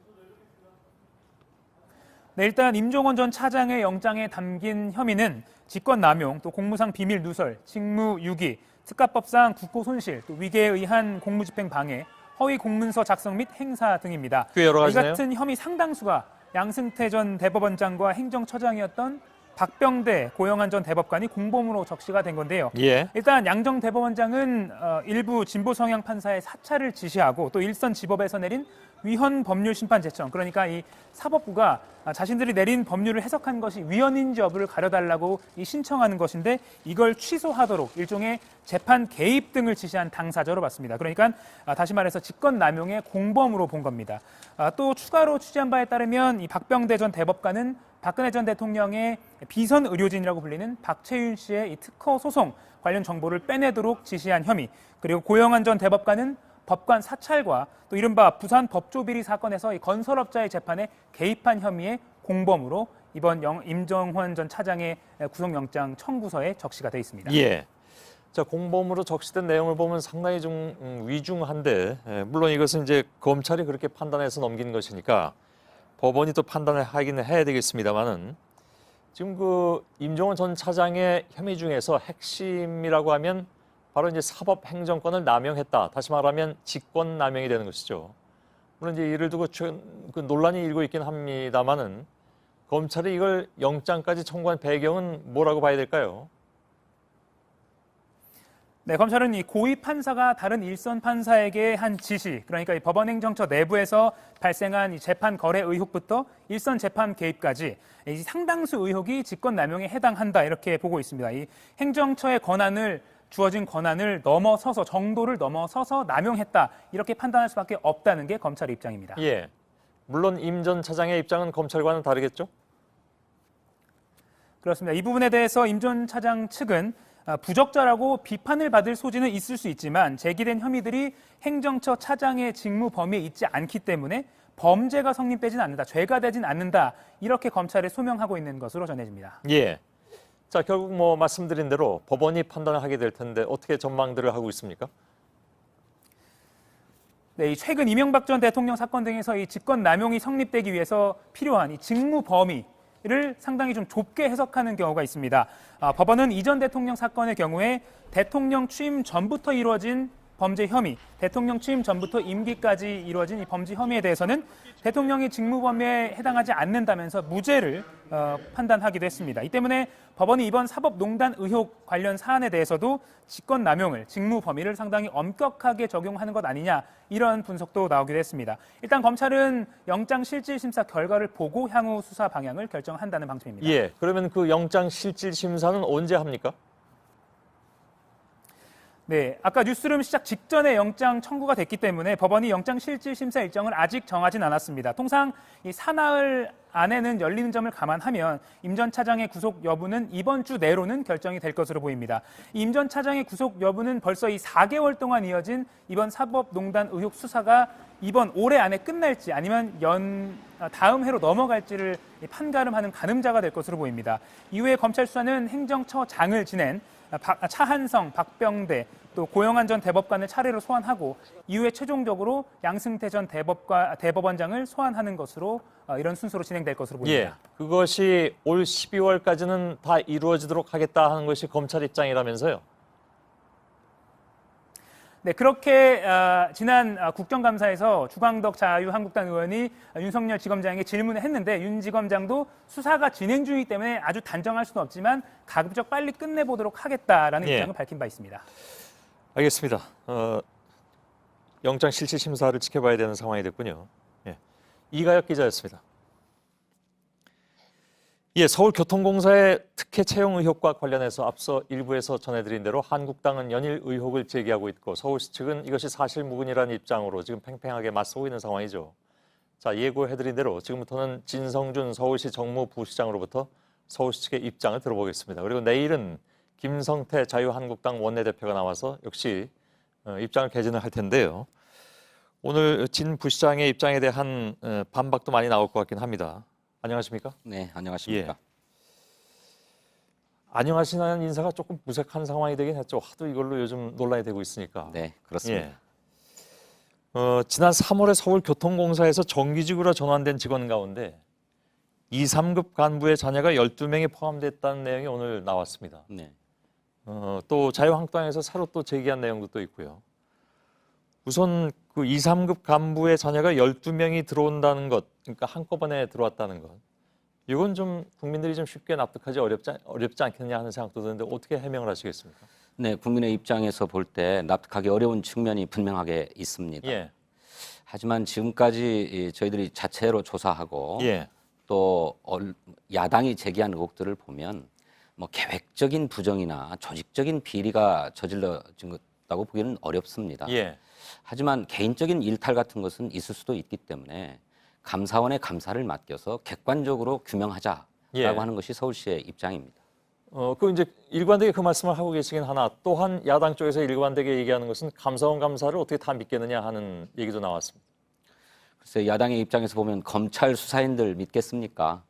Speaker 14: 네, 일단 임종헌 전 차장의 영장에 담긴 혐의는 직권남용, 또 공무상 비밀 누설, 직무유기, 특가법상 국고손실, 또 위계에 의한 공무집행 방해, 허위 공문서 작성 및 행사 등입니다.
Speaker 12: 꽤 여러 가지네요.
Speaker 14: 이 같은 혐의 상당수가 양승태 전 대법원장과 행정처장이었던 박병대, 고영한 전 대법관이 공범으로 적시가 된 건데요.
Speaker 12: 예.
Speaker 14: 일단 양 전 대법원장은 일부 진보 성향 판사의 사찰을 지시하고 또 일선 지법에서 내린 위헌 법률 심판 제청, 그러니까 이 사법부가 자신들이 내린 법률을 해석한 것이 위헌인지 여부를 가려달라고 신청하는 것인데 이걸 취소하도록 일종의 재판 개입 등을 지시한 당사자로 봤습니다. 그러니까 다시 말해서 직권남용의 공범으로 본 겁니다. 또 추가로 취재한 바에 따르면 이 박병대 전 대법관은 박근혜 전 대통령의 비선 의료진이라고 불리는 박채윤 씨의 이 특허 소송 관련 정보를 빼내도록 지시한 혐의, 그리고 고영한 전 대법관은 법관 사찰과 또 이른바 부산 법조비리 사건에서 이 건설업자의 재판에 개입한 혐의의 공범으로 이번 임종헌 전 차장의 구속영장 청구서에 적시가 돼 있습니다.
Speaker 12: 예. 자, 공범으로 적시된 내용을 보면 상당히 좀 위중한데, 물론 이것은 이제 검찰이 그렇게 판단해서 넘긴 것이니까 법원이 또 판단을 하긴 해야 되겠습니다만은 지금 그 임종헌 전 차장의 혐의 중에서 핵심이라고 하면 바로 이제 사법행정권을 남용했다. 다시 말하면 직권남용이 되는 것이죠. 물론 이제 이를 두고 그 논란이 일고 있긴 합니다만은 검찰이 이걸 영장까지 청구한 배경은 뭐라고 봐야 될까요?
Speaker 14: 네, 검찰은 이 고위 판사가 다른 일선 판사에게 한 지시, 그러니까 이 법원행정처 내부에서 발생한 이 재판 거래 의혹부터 일선 재판 개입까지 이 상당수 의혹이 직권남용에 해당한다 이렇게 보고 있습니다. 이 행정처의 주어진 권한을 넘어서서 정도를 넘어서서 남용했다 이렇게 판단할 수밖에 없다는 게 검찰의 입장입니다.
Speaker 12: 예, 물론 임 전 차장의 입장은 검찰과는 다르겠죠?
Speaker 14: 그렇습니다. 이 부분에 대해서 임 전 차장 측은 부적절하고 비판을 받을 소지는 있을 수 있지만 제기된 혐의들이 행정처 차장의 직무 범위에 있지 않기 때문에 범죄가 성립되진 않는다, 죄가 되진 않는다 이렇게 검찰에 소명하고 있는 것으로 전해집니다.
Speaker 12: 예. 자, 결국 뭐 말씀드린 대로 법원이 판단을 하게 될 텐데 어떻게 전망들을 하고 있습니까?
Speaker 14: 네, 이 최근 이명박 전 대통령 사건 등에서 이 직권 남용이 성립되기 위해서 필요한 이 직무 범위를 상당히 좀 좁게 해석하는 경우가 있습니다. 법원은 이전 대통령 사건의 경우에 대통령 취임 전부터 이루어진 범죄 혐의, 대통령 취임 전부터 임기까지 이루어진 이 범죄 혐의에 대해서는 대통령이 직무 범위에 해당하지 않는다면서 무죄를 판단하기도 했습니다. 이 때문에 법원이 이번 사법농단 의혹 관련 사안에 대해서도 직권남용을 직무 범위를 상당히 엄격하게 적용하는 것 아니냐 이런 분석도 나오기도 했습니다. 일단 검찰은 영장실질심사 결과를 보고 향후 수사 방향을 결정한다는 방침입니다.
Speaker 12: 예, 그러면 그 영장실질심사는 언제 합니까?
Speaker 14: 네, 아까 뉴스룸 시작 직전에 영장 청구가 됐기 때문에 법원이 영장실질심사 일정을 아직 정하진 않았습니다. 통상 이 사나흘 안에는 열리는 점을 감안하면 임 전 차장의 구속 여부는 이번 주 내로는 결정이 될 것으로 보입니다. 임 전 차장의 구속 여부는 벌써 이 4개월 동안 이어진 이번 사법농단 의혹 수사가 이번 올해 안에 끝날지 아니면 다음 해로 넘어갈지를 판가름하는 가늠자가 될 것으로 보입니다. 이후에 검찰 수사는 행정처장을 지낸 차한성, 박병대, 또 고영한 전 대법관을 차례로 소환하고 이후에 최종적으로 양승태 전 대법원장을 소환하는 것으로 이런 순서로 진행될 것으로 보입니다.
Speaker 12: 예, 그것이 올 12월까지는 다 이루어지도록 하겠다 하는 것이 검찰 입장이라면서요?
Speaker 14: 네, 그렇게 지난 국정감사에서 주광덕 자유한국당 의원이 윤석열 지검장에게 질문을 했는데 윤 지검장도 수사가 진행 중이기 때문에 아주 단정할 수는 없지만 가급적 빨리 끝내보도록 하겠다라는 입장을 밝힌 바 있습니다.
Speaker 12: 알겠습니다. 영장실질심사를 지켜봐야 되는 상황이 됐군요. 예. 이가혁 기자였습니다. 예, 서울교통공사의 특혜 채용 의혹과 관련해서 앞서 일부에서 전해드린 대로 한국당은 연일 의혹을 제기하고 있고 서울시 측은 이것이 사실무근이라는 입장으로 지금 팽팽하게 맞서고 있는 상황이죠. 자, 예고해드린 대로 지금부터는 진성준 서울시 정무부시장으로부터 서울시 측의 입장을 들어보겠습니다. 그리고 내일은 김성태 자유한국당 원내대표가 나와서 역시 입장을 개진을 할 텐데요. 오늘 진 부시장의 입장에 대한 반박도 많이 나올 것 같긴 합니다. 안녕하십니까?
Speaker 4: 네, 안녕하십니까?
Speaker 12: 예. 안녕하시나는 인사가 조금 무색한 상황이 되긴 했죠. 하도 이걸로 요즘 논란이 되고 있으니까.
Speaker 4: 네, 그렇습니다.
Speaker 12: 예. 지난 3월에 서울교통공사에서 정규직으로 전환된 직원 가운데 2, 3급 간부의 자녀가 12명이 포함됐다는 내용이 오늘 나왔습니다.
Speaker 4: 네.
Speaker 12: 또 자유한국당에서 새로 또 제기한 내용도 또 있고요. 우선 그 2, 3급 간부의 자녀가 12명이 들어온다는 것, 그러니까 한꺼번에 들어왔다는 것. 이건 좀 국민들이 좀 쉽게 납득하지 어렵지 않겠냐 하는 생각도 드는데 어떻게 해명을 하시겠습니까?
Speaker 4: 네, 국민의 입장에서 볼 때 납득하기 어려운 측면이 분명하게 있습니다.
Speaker 12: 예.
Speaker 4: 하지만 지금까지 저희들이 자체로 조사하고
Speaker 12: 예.
Speaker 4: 또 야당이 제기한 의혹들을 보면 뭐 계획적인 부정이나 조직적인 비리가 저질러진 것다고 보기는 어렵습니다.
Speaker 12: 예.
Speaker 4: 하지만 개인적인 일탈 같은 것은 있을 수도 있기 때문에 감사원의 감사를 맡겨서 객관적으로 규명하자라고
Speaker 12: 예.
Speaker 4: 하는 것이 서울시의 입장입니다.
Speaker 12: 그 이제 일관되게 그 말씀을 하고 계시긴 하나 또한 야당 쪽에서 일관되게 얘기하는 것은 감사원 감사를 어떻게 다 믿겠느냐 하는 얘기도 나왔습니다.
Speaker 4: 글쎄 야당의 입장에서 보면 검찰 수사인들 믿겠습니까?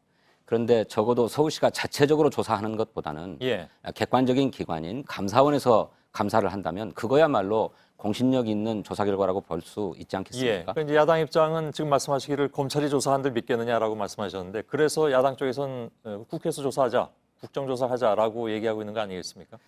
Speaker 4: 그런데 적어도 서울시가 자체적으로 조사하는 것보다는
Speaker 12: 예.
Speaker 4: 객관적인 기관인 감사원에서 감사를 한다면 그거야말로 공신력 있는 조사 결과라고 볼 수 있지 않겠습니까?
Speaker 12: 예. 그러니까 이제 야당 입장은 지금 말씀하시기를 검찰이 조사한들 믿겠느냐라고 말씀하셨는데 그래서 야당 쪽에서는 국회에서 조사하자, 국정조사하자라고 얘기하고 있는 거 아니겠습니까?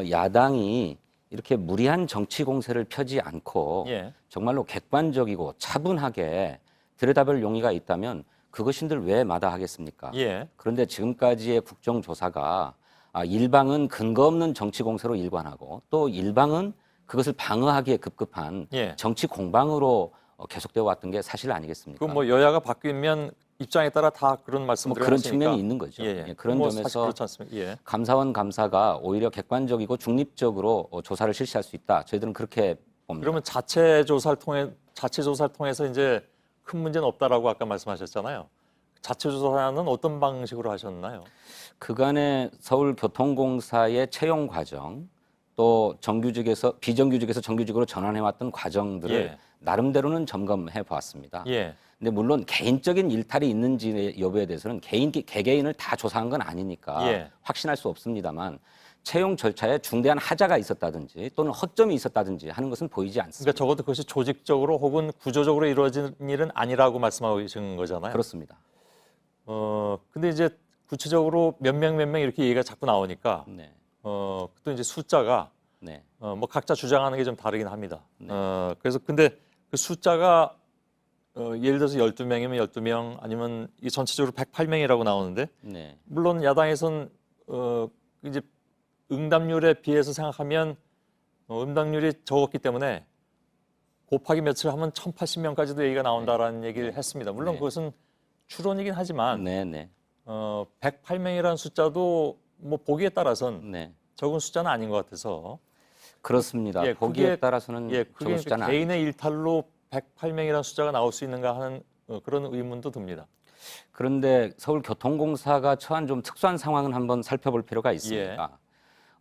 Speaker 4: 야당이 이렇게 무리한 정치 공세를 펴지 않고
Speaker 12: 예.
Speaker 4: 정말로 객관적이고 차분하게 들여다볼 용의가 있다면 그것인들 왜 마다하겠습니까?
Speaker 12: 예.
Speaker 4: 그런데 지금까지의 국정조사가 일방은 근거 없는 정치 공세로 일관하고 또 일방은 그것을 방어하기에 급급한
Speaker 12: 예.
Speaker 4: 정치 공방으로 계속되어 왔던 게 사실 아니겠습니까?
Speaker 12: 그 뭐 여야가 바뀌면 입장에 따라 다 그런 말씀들을
Speaker 4: 그런
Speaker 12: 하시니까.
Speaker 4: 측면이 있는 거죠.
Speaker 12: 예, 예.
Speaker 4: 그런
Speaker 12: 뭐
Speaker 4: 점에서
Speaker 12: 사실 그렇지 않습니까? 예.
Speaker 4: 감사원 감사가 오히려 객관적이고 중립적으로 조사를 실시할 수 있다. 저희들은 그렇게 봅니다.
Speaker 12: 그러면 자체 조사를 통해서 이제 큰 문제는 없다라고 아까 말씀하셨잖아요. 자체 조사는 어떤 방식으로 하셨나요?
Speaker 4: 그간의 서울교통공사의 채용 과정 또 정규직에서 비정규직에서 정규직으로 전환해왔던 과정들을
Speaker 12: 예.
Speaker 4: 나름대로는 점검해 보았습니다.
Speaker 12: 예.
Speaker 4: 근데 물론 개인적인 일탈이 있는지 여부에 대해서는 개개인을 다 조사한 건 아니니까
Speaker 12: 예.
Speaker 4: 확신할 수 없습니다만 채용 절차에 중대한 하자가 있었다든지 또는 허점이 있었다든지 하는 것은 보이지 않습니다.
Speaker 12: 그러니까 적어도 그것이 조직적으로 혹은 구조적으로 이루어진 일은 아니라고 말씀하고 계신 거잖아요.
Speaker 4: 그렇습니다.
Speaker 12: 근데 이제 구체적으로 몇 명 이렇게 얘기가 자꾸 나오니까
Speaker 4: 네.
Speaker 12: 또 이제 숫자가
Speaker 4: 네.
Speaker 12: 뭐 각자 주장하는 게 좀 다르긴 합니다.
Speaker 4: 네.
Speaker 12: 그래서 근데 그 숫자가 예를 들어서 12명이면 12명 아니면 이 전체적으로 108명이라고 나오는데
Speaker 4: 네.
Speaker 12: 물론 야당에선 이제 응답률에 비해서 생각하면 응답률이 적었기 때문에 곱하기 몇을 하면 1080명까지도 얘기가 나온다라는 얘기를 했습니다. 물론
Speaker 4: 네.
Speaker 12: 그것은 추론이긴 하지만
Speaker 4: 네, 네.
Speaker 12: 108명이라는 숫자도 뭐 보기에 따라서는
Speaker 4: 네.
Speaker 12: 적은 숫자는 아닌 것 같아서
Speaker 4: 그렇습니다.
Speaker 12: 예,
Speaker 4: 보기에
Speaker 12: 그게-
Speaker 4: 따라서는
Speaker 12: 예,
Speaker 4: 적은
Speaker 12: 그게
Speaker 4: 숫자는
Speaker 12: 개인의 일탈로 108명이라는 숫자가 나올 수 있는가 하는 그런 의문도 듭니다.
Speaker 4: 그런데 서울교통공사가 처한 좀 특수한 상황은 한번 살펴볼 필요가 있습니다.
Speaker 12: 예.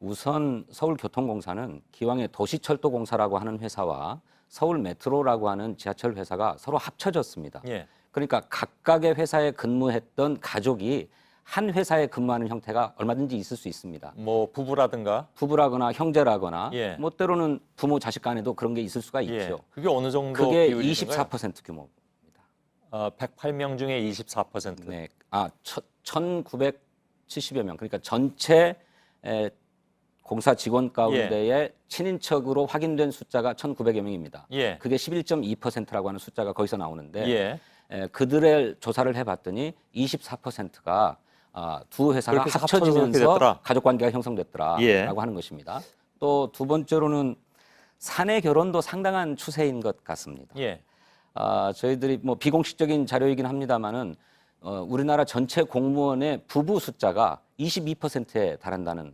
Speaker 4: 우선 서울교통공사는 기왕에 도시철도공사라고 하는 회사와 서울메트로라고 하는 지하철 회사가 서로 합쳐졌습니다.
Speaker 12: 예.
Speaker 4: 그러니까 각각의 회사에 근무했던 가족이 한 회사에 근무하는 형태가 얼마든지 있을 수 있습니다.
Speaker 12: 뭐 부부라든가
Speaker 4: 부부라거나 형제라거나
Speaker 12: 예.
Speaker 4: 뭐 때로는 부모 자식 간에도 그런 게 있을 수가
Speaker 12: 예.
Speaker 4: 있죠.
Speaker 12: 그게 어느 정도
Speaker 4: 그게
Speaker 12: 비율인가요?
Speaker 4: 24% 규모.
Speaker 12: 108명 중에 24%.
Speaker 4: 네. 1,970여 명. 그러니까 전체 공사 직원 가운데에 친인척으로 확인된 숫자가 1,900여 명입니다.
Speaker 12: 예.
Speaker 4: 그게 11.2%라고 하는 숫자가 거기서 나오는데
Speaker 12: 예.
Speaker 4: 그들의 조사를 해봤더니 24%가 두 회사가
Speaker 12: 그렇게 해서 합쳐서 그렇게
Speaker 4: 합쳐지면서
Speaker 12: 됐더라.
Speaker 4: 가족 관계가 형성됐더라라고
Speaker 12: 예.
Speaker 4: 하는 것입니다. 또 두 번째로는 사내 결혼도 상당한 추세인 것 같습니다.
Speaker 12: 예.
Speaker 4: 저희들이 뭐 비공식적인 자료이긴 합니다만은 우리나라 전체 공무원의 부부 숫자가 22%에 달한다는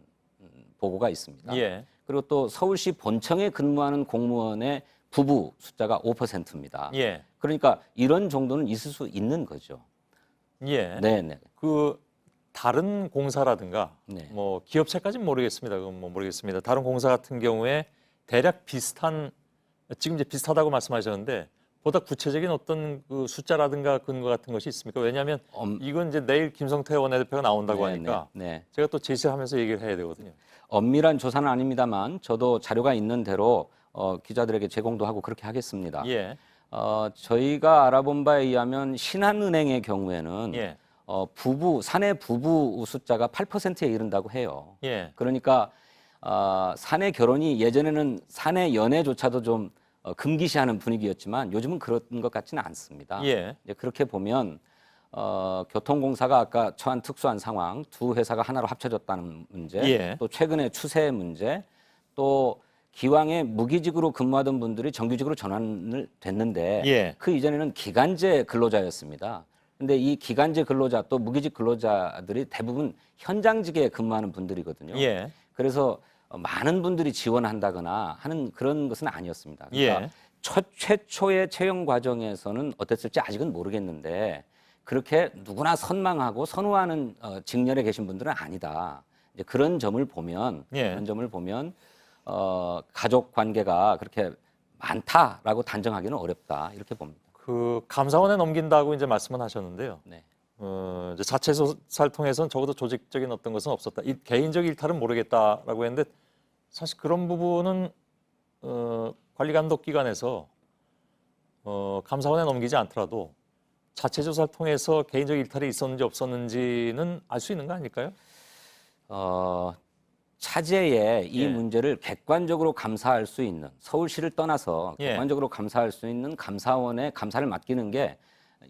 Speaker 4: 보고가 있습니다.
Speaker 12: 예.
Speaker 4: 그리고 또 서울시 본청에 근무하는 공무원의 부부 숫자가 5%입니다.
Speaker 12: 예.
Speaker 4: 그러니까 이런 정도는 있을 수 있는 거죠.
Speaker 12: 예.
Speaker 4: 네네.
Speaker 12: 그 다른 공사라든가
Speaker 4: 네.
Speaker 12: 뭐 기업체까지는 모르겠습니다. 그건 뭐 모르겠습니다. 다른 공사 같은 경우에 대략 비슷한 지금 이제 비슷하다고 말씀하셨는데 보다 구체적인 어떤 그 숫자라든가 근거 같은 것이 있습니까? 왜냐하면 이건 이제 내일 김성태 원내대표가 나온다고
Speaker 4: 네,
Speaker 12: 하니까
Speaker 4: 네.
Speaker 12: 제가 또 제시하면서 얘기를 해야 되거든요.
Speaker 4: 엄밀한 조사는 아닙니다만 저도 자료가 있는 대로 기자들에게 제공도 하고 그렇게 하겠습니다.
Speaker 12: 예.
Speaker 4: 저희가 알아본 바에 의하면 신한은행의 경우에는
Speaker 12: 예.
Speaker 4: 사내 부부 숫자가 8%에 이른다고 해요.
Speaker 12: 예.
Speaker 4: 그러니까 사내 결혼이 예전에는 사내 연애조차도 좀 금기시하는 분위기였지만 요즘은 그런 것 같지는 않습니다.
Speaker 12: 예.
Speaker 4: 이제 그렇게 보면 교통공사가 아까 처한 특수한 상황, 두 회사가 하나로 합쳐졌다는 문제,
Speaker 12: 예.
Speaker 4: 또 최근의 추세 문제, 또 기왕에 무기직으로 근무하던 분들이 정규직으로 전환을 됐는데
Speaker 12: 예.
Speaker 4: 그 이전에는 기간제 근로자였습니다. 근데 이 기간제 근로자 또 무기직 근로자들이 대부분 현장직에 근무하는 분들이거든요.
Speaker 12: 예.
Speaker 4: 그래서 많은 분들이 지원한다거나 하는 그런 것은 아니었습니다. 그러니까
Speaker 12: 예.
Speaker 4: 최초의 채용 과정에서는 어땠을지 아직은 모르겠는데 그렇게 누구나 선망하고 선호하는 직렬에 계신 분들은 아니다. 이제 그런 점을 보면 가족 관계가 그렇게 많다라고 단정하기는 어렵다 이렇게 봅니다.
Speaker 12: 그 감사원에 넘긴다고 이제 말씀은 하셨는데요.
Speaker 4: 네.
Speaker 12: 이제 자체 조사를 통해서는 적어도 조직적인 어떤 것은 없었다. 개인적 일탈은 모르겠다라고 했는데 사실 그런 부분은 관리감독기관에서 감사원에 넘기지 않더라도 자체 조사를 통해서 개인적 일탈이 있었는지 없었는지는 알 수 있는 거 아닐까요?
Speaker 4: 차제에 이
Speaker 12: 예.
Speaker 4: 문제를 객관적으로 감사할 수 있는 서울시를 떠나서
Speaker 12: 예.
Speaker 4: 객관적으로 감사할 수 있는 감사원에 감사를 맡기는 게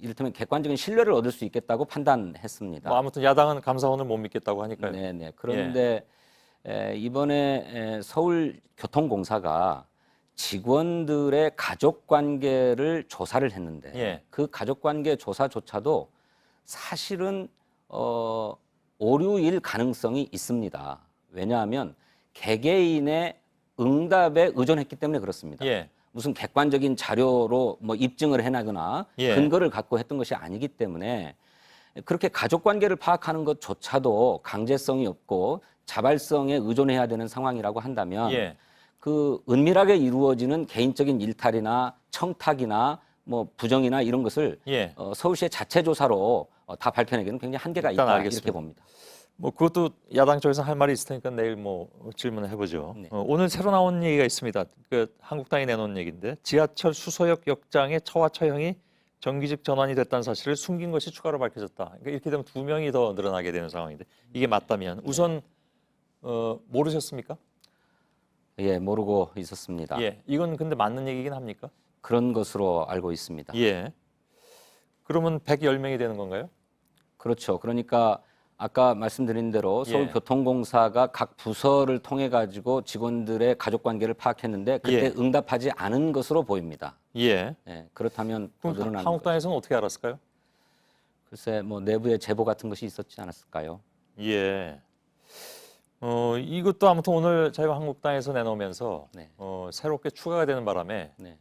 Speaker 4: 이를테면 객관적인 신뢰를 얻을 수 있겠다고 판단했습니다.
Speaker 12: 뭐 아무튼 야당은 감사원을 못 믿겠다고 하니까요.
Speaker 4: 네네. 그런데 이번에 서울교통공사가 직원들의 가족 관계를 조사를 했는데
Speaker 12: 예.
Speaker 4: 그 가족 관계 조사조차도 사실은 오류일 가능성이 있습니다. 왜냐하면 개개인의 응답에 의존했기 때문에 그렇습니다.
Speaker 12: 예.
Speaker 4: 무슨 객관적인 자료로 뭐 입증을 해나거나
Speaker 12: 예.
Speaker 4: 근거를 갖고 했던 것이 아니기 때문에 그렇게 가족 관계를 파악하는 것조차도 강제성이 없고 자발성에 의존해야 되는 상황이라고 한다면
Speaker 12: 예.
Speaker 4: 그 은밀하게 이루어지는 개인적인 일탈이나 청탁이나 뭐 부정이나 이런 것을
Speaker 12: 예.
Speaker 4: 서울시의 자체 조사로 다 밝혀내기는 굉장히 한계가
Speaker 12: 일단
Speaker 4: 있다
Speaker 12: 알겠습니다.
Speaker 4: 이렇게 봅니다.
Speaker 12: 뭐 그것도 야당 쪽에서 할 말이 있을 테니까 내일 뭐 질문을 해보죠.
Speaker 4: 네.
Speaker 12: 오늘 새로 나온 얘기가 있습니다. 그 한국당이 내놓은 얘기인데 지하철 수서역 역장의 처와 처형이 정규직 전환이 됐다는 사실을 숨긴 것이 추가로 밝혀졌다. 그러니까 이렇게 되면 2명이 더 늘어나게 되는 상황인데 이게 맞다면 우선 모르셨습니까?
Speaker 4: 예, 모르고 있었습니다.
Speaker 12: 예, 이건 근데 맞는 얘기긴 합니까?
Speaker 4: 그런 것으로 알고 있습니다.
Speaker 12: 예. 그러면 110명이 되는 건가요?
Speaker 4: 그렇죠. 그러니까 아까 말씀드린 대로
Speaker 12: 예.
Speaker 4: 서울교통공사가 각 부서를 통해 가지고 직원들의 가족 관계를 파악했는데 그때
Speaker 12: 예.
Speaker 4: 응답하지 않은 것으로 보입니다.
Speaker 12: 예.
Speaker 4: 예, 그렇다면 더
Speaker 12: 그럼
Speaker 4: 늘어나는
Speaker 12: 한국당에서는 어떻게 알았을까요?
Speaker 4: 글쎄 뭐 내부에 제보 같은 것이 있었지 않았을까요?
Speaker 12: 예. 이것도 아무튼 오늘 자유한국당에서 내놓으면서
Speaker 4: 네.
Speaker 12: 새롭게 추가가 되는 바람에
Speaker 4: 네.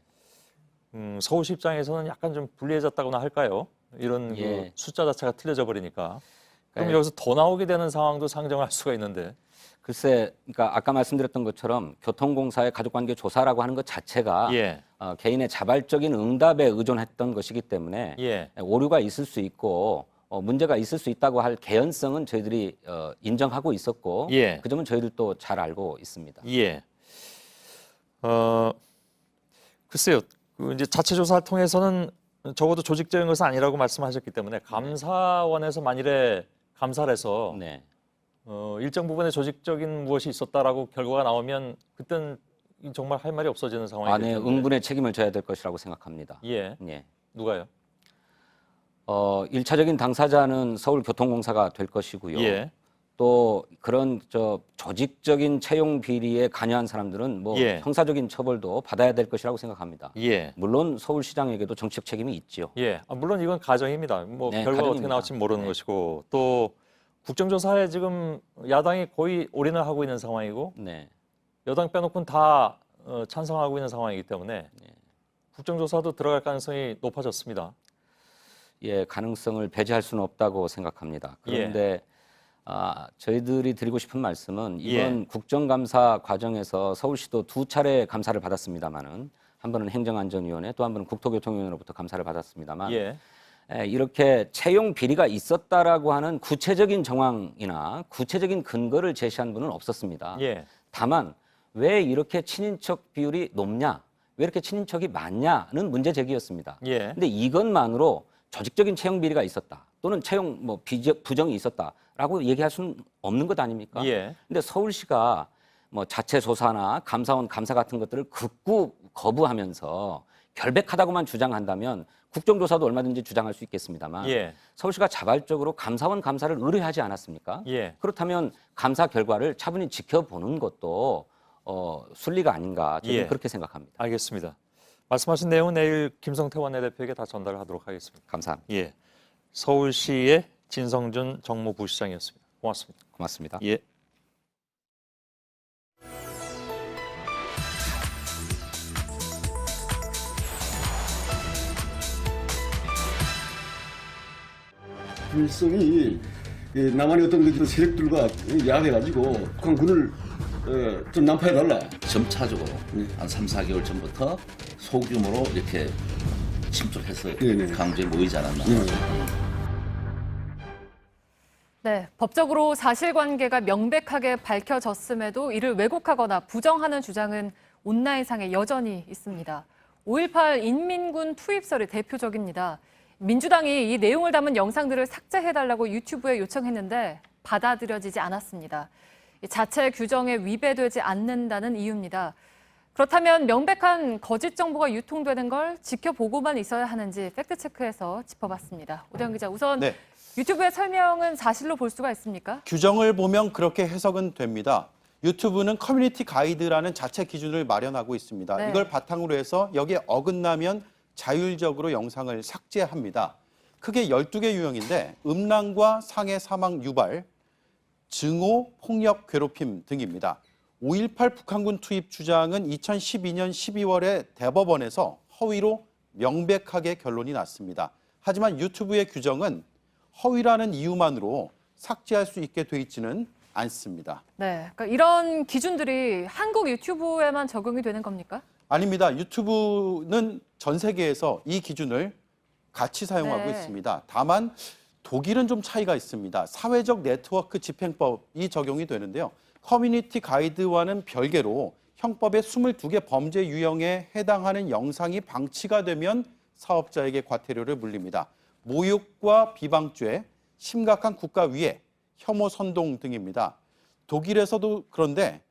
Speaker 12: 서울시 입장에서는 약간 좀 불리해졌다고나 할까요? 이런
Speaker 4: 예.
Speaker 12: 그 숫자 자체가 틀려져 버리니까. 그럼
Speaker 4: 예.
Speaker 12: 여기서 더 나오게 되는 상황도 상정할 수가 있는데.
Speaker 4: 글쎄, 그러니까 아까 말씀드렸던 것처럼 교통공사의 가족관계 조사라고 하는 것 자체가
Speaker 12: 예.
Speaker 4: 개인의 자발적인 응답에 의존했던 것이기 때문에
Speaker 12: 예.
Speaker 4: 오류가 있을 수 있고 문제가 있을 수 있다고 할 개연성은 저희들이 인정하고 있었고
Speaker 12: 예.
Speaker 4: 그 점은 저희들도 잘 알고 있습니다.
Speaker 12: 예. 글쎄요. 그 이제 자체 조사를 통해서는 적어도 조직적인 것은 아니라고 말씀하셨기 때문에 감사원에서 만일에 감사를 해서
Speaker 4: 네.
Speaker 12: 일정 부분의 조직적인 무엇이 있었다라고 결과가 나오면 그땐 정말 할 말이 없어지는 상황이 될
Speaker 4: 안에
Speaker 12: 텐데.
Speaker 4: 응분의 책임을 져야 될 것이라고 생각합니다.
Speaker 12: 예.
Speaker 4: 예.
Speaker 12: 누가요?
Speaker 4: 1차적인 당사자는 서울교통공사가 될 것이고요.
Speaker 12: 예.
Speaker 4: 또 그런 조직적인 채용 비리에 관여한 사람들은 뭐
Speaker 12: 예.
Speaker 4: 형사적인 처벌도 받아야 될 것이라고 생각합니다.
Speaker 12: 예.
Speaker 4: 물론 서울시장에게도 정치적 책임이 있죠.
Speaker 12: 예. 물론 이건 가정입니다. 뭐
Speaker 4: 네,
Speaker 12: 결과가 어떻게
Speaker 4: 가정입니다.
Speaker 12: 나올지 모르는
Speaker 4: 네.
Speaker 12: 것이고 또 국정조사에 지금 야당이 거의 올인을 하고 있는 상황이고
Speaker 4: 네.
Speaker 12: 여당 빼놓고는 다 찬성하고 있는 상황이기 때문에 국정조사도 들어갈 가능성이 높아졌습니다.
Speaker 4: 예, 가능성을 배제할 수는 없다고 생각합니다. 그런데 저희들이 드리고 싶은 말씀은 이번 국정감사 과정에서 서울시도 2차례 감사를 받았습니다만은 한 번은 행정안전위원회 또 한 번은 국토교통위원회로부터 감사를 받았습니다만 이렇게 채용 비리가 있었다라고 하는 구체적인 정황이나 구체적인 근거를 제시한 분은 없었습니다. 다만 왜 이렇게 친인척 비율이 높냐, 왜 이렇게 친인척이 많냐는 문제 제기였습니다. 근데 이것만으로 조직적인 채용 비리가 있었다 또는 채용 뭐 부정이 있었다라고 얘기할 수는 없는 것 아닙니까? 근데 서울시가 뭐 자체 조사나 감사원 감사 같은 것들을 극구 거부하면서 결백하다고만 주장한다면 국정조사도 얼마든지 주장할 수 있겠습니다만 서울시가 자발적으로 감사원 감사를 의뢰하지 않았습니까? 그렇다면 감사 결과를 차분히 지켜보는 것도 순리가 아닌가 저는 그렇게 생각합니다.
Speaker 12: 알겠습니다. 말씀하신 내용은 내일 김성태 원내대표에게 다 전달하도록 하겠습니다.
Speaker 4: 감사합니다.
Speaker 12: 예, 서울시의 진성준 정무부시장이었습니다. 고맙습니다.
Speaker 4: 고맙습니다.
Speaker 12: 예.
Speaker 6: 불성이 남한의 어떤 그 세력들과 야합해가지고 북한군을 좀 난파해달라.
Speaker 15: 점차적으로 한 3, 4개월 전부터 소규모로 이렇게 침투해서 강주에 모이지 않았나.
Speaker 1: 네, 법적으로 사실관계가 명백하게 밝혀졌음에도 이를 왜곡하거나 부정하는 주장은 온라인상에 여전히 있습니다. 5.18 인민군 투입설이 대표적입니다. 민주당이 이 내용을 담은 영상들을 삭제해달라고 유튜브에 요청했는데 받아들여지지 않았습니다. 자체 규정에 위배되지 않는다는 이유입니다. 그렇다면 명백한 거짓 정보가 유통되는 걸 지켜보고만 있어야 하는지 팩트체크해서 짚어봤습니다. 오대영 기자, 우선 유튜브의 설명은 사실로 볼 수가 있습니까?
Speaker 16: 규정을 보면 그렇게 해석은 됩니다. 유튜브는 커뮤니티 가이드라는 자체 기준을 마련하고 있습니다. 이걸 바탕으로 해서 여기에 어긋나면 자율적으로 영상을 삭제합니다. 크게 12개 유형인데 음란과 상해, 사망, 유발, 증오, 폭력, 괴롭힘 등입니다. 5.18 북한군 투입 주장은 2012년 12월에 대법원에서 허위로 명백하게 결론이 났습니다. 하지만 유튜브의 규정은 허위라는 이유만으로 삭제할 수 있게 돼 있지는 않습니다.
Speaker 1: 네, 그러니까 이런 기준들이 한국 유튜브에만 적용이 되는 겁니까?
Speaker 16: 아닙니다. 유튜브는 전 세계에서 이 기준을 같이 사용하고 있습니다. 다만 독일은 좀 차이가 있습니다. 사회적 네트워크 집행법이 적용이 되는데요. 커뮤니티 가이드와는 별개로 형법의 22개 범죄 유형에 해당하는 영상이 방치가 되면 사업자에게 과태료를 물립니다. 모욕과 비방죄, 심각한 국가 위해, 혐오 선동 등입니다. 독일에서도 그런데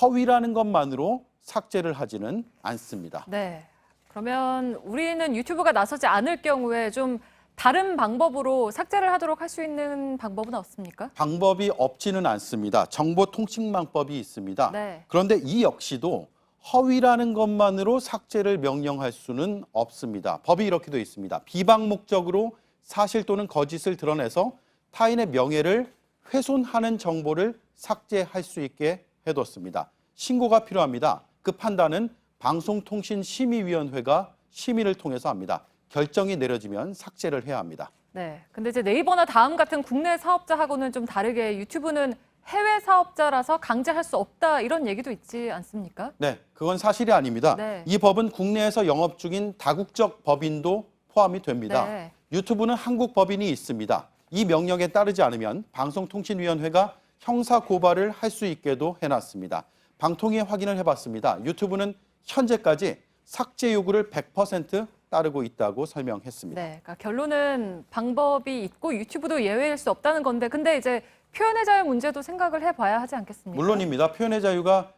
Speaker 16: 허위라는 것만으로 삭제를 하지는 않습니다.
Speaker 1: 네. 그러면 우리는 유튜브가 나서지 않을 경우에 좀 다른 방법으로 삭제를 하도록 할 수 있는 방법은 없습니까?
Speaker 16: 방법이 없지는 않습니다. 정보통신망법이 있습니다.
Speaker 1: 네.
Speaker 16: 그런데 이 역시도 허위라는 것만으로 삭제를 명령할 수는 없습니다. 법이 이렇게 되어 있습니다. 비방 목적으로 사실 또는 거짓을 드러내서 타인의 명예를 훼손하는 정보를 삭제할 수 있게 해뒀습니다. 신고가 필요합니다. 그 판단은 방송통신심의위원회가 심의를 통해서 합니다. 결정이 내려지면 삭제를 해야 합니다.
Speaker 1: 네. 근데 이제 네이버나 다음 같은 국내 사업자하고는 좀 다르게 유튜브는 해외 사업자라서 강제할 수 없다 이런 얘기도 있지 않습니까?
Speaker 16: 네, 그건 사실이 아닙니다.
Speaker 1: 네.
Speaker 16: 이 법은 국내에서 영업 중인 다국적 법인도 포함이 됩니다.
Speaker 1: 네.
Speaker 16: 유튜브는 한국 법인이 있습니다. 이 명령에 따르지 않으면 방송통신위원회가 형사 고발을 할 수 있게도 해놨습니다. 방통위에 확인을 해봤습니다. 유튜브는 현재까지 삭제 요구를 100% 따르고 있다고 설명했습니다.
Speaker 1: 네, 그러니까 결론은 방법이 있고 유튜브도 예외일 수 없다는 건데, 근데 이제 표현의 자유 문제도 생각을 해봐야 하지 않겠습니까?
Speaker 16: 물론입니다. 표현의 자유가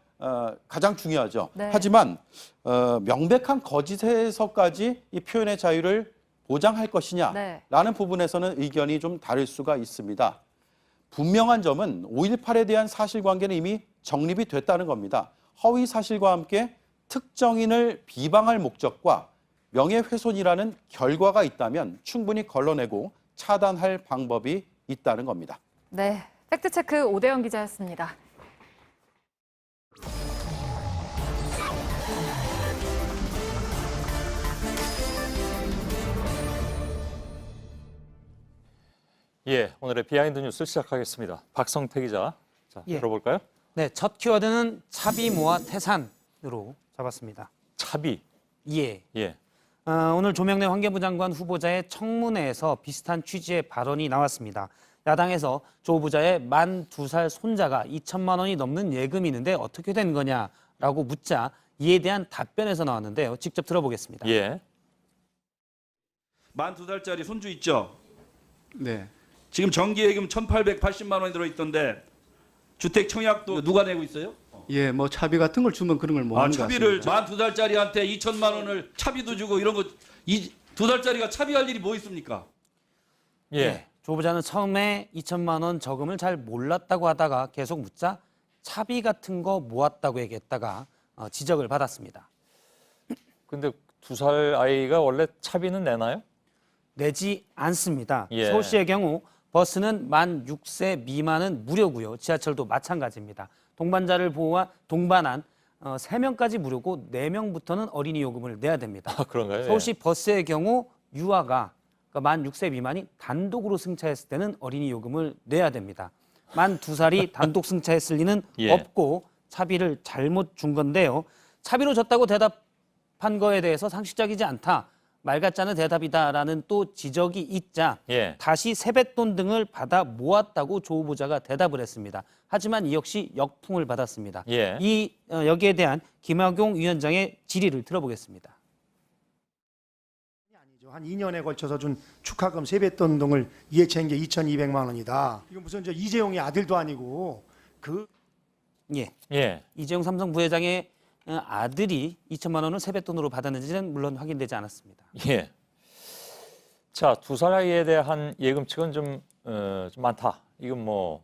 Speaker 16: 가장 중요하죠.
Speaker 1: 네.
Speaker 16: 하지만 명백한 거짓에서까지 이 표현의 자유를 보장할 것이냐라는 부분에서는 의견이 좀 다를 수가 있습니다. 분명한 점은 5.18에 대한 사실관계는 이미 정립이 됐다는 겁니다. 허위 사실과 함께 특정인을 비방할 목적과 명예훼손이라는 결과가 있다면 충분히 걸러내고 차단할 방법이 있다는 겁니다.
Speaker 1: 네, 팩트체크 오대영 기자였습니다.
Speaker 12: 예, 오늘의 비하인드 뉴스 시작하겠습니다. 박성태 기자, 자,
Speaker 7: 예.
Speaker 12: 들어볼까요?
Speaker 7: 네, 첫 키워드는 차비모아 태산으로 잡았습니다.
Speaker 12: 차비.
Speaker 7: 예.
Speaker 12: 예.
Speaker 7: 오늘 조명래 환경부 장관 후보자의 청문회에서 비슷한 취지의 발언이 나왔습니다. 야당에서 조 후보자의 만 2살 손자가 2천만 원이 넘는 예금이 있는데 어떻게 된 거냐라고 묻자 이에 대한 답변에서 나왔는데요. 직접 들어보겠습니다.
Speaker 12: 예.
Speaker 9: 만 2살짜리 손주 있죠?
Speaker 10: 네.
Speaker 9: 지금 정기예금 1,880만 원이 들어있던데 주택 청약도 누가 내고 있어요?
Speaker 10: 예, 뭐 차비 같은 걸 주면 그런 걸 못 하는 것
Speaker 9: 차비를
Speaker 10: 같습니다.
Speaker 9: 만 2살짜리한테 2천만 원을 차비도 주고 이런 거 2살짜리가 차비할 일이 뭐 있습니까?
Speaker 7: 예. 조 후보자는 처음에 2천만 원 저금을 잘 몰랐다고 하다가 계속 묻자 차비 같은 거 모았다고 얘기했다가 지적을 받았습니다.
Speaker 12: 근데 2살 아이가 원래 차비는 내나요?
Speaker 7: 내지 않습니다.
Speaker 12: 예.
Speaker 7: 서울시의 경우 버스는 만 6세 미만은 무료고요. 지하철도 마찬가지입니다. 동반자를 보호한 동반한 3명까지 무료고 4명부터는 어린이 요금을 내야 됩니다.
Speaker 12: 아, 그런가요?
Speaker 7: 서울시 버스의 경우 유아가 그러니까 만 6세 미만이 단독으로 승차했을 때는 어린이 요금을 내야 됩니다. 만 2살이 단독 승차했을 리는
Speaker 12: 예.
Speaker 7: 없고 차비를 잘못 준 건데요. 차비로 줬다고 대답한 거에 대해서 상식적이지 않다. 말 같지 않은 대답이다라는 또 지적이 있자
Speaker 12: 예.
Speaker 7: 다시 세뱃돈 등을 받아 모았다고 조 후보자가 대답을 했습니다. 하지만 이 역시 역풍을 받았습니다.
Speaker 12: 예.
Speaker 7: 여기에 대한 김학용 위원장의 질의를 들어보겠습니다.
Speaker 17: 한 2년에 걸쳐서 준 축하금 세뱃돈 등을 이해채인 게 2,200만 원이다. 이건 무슨 이재용의 아들도 아니고
Speaker 7: 예. 이재용 삼성 부회장의 아들이 2천만 원을 세뱃돈으로 받았는지는 물론 확인되지 않았습니다.
Speaker 12: 예. 자, 2살 아이에 대한 예금칙은 좀 많다. 이건 뭐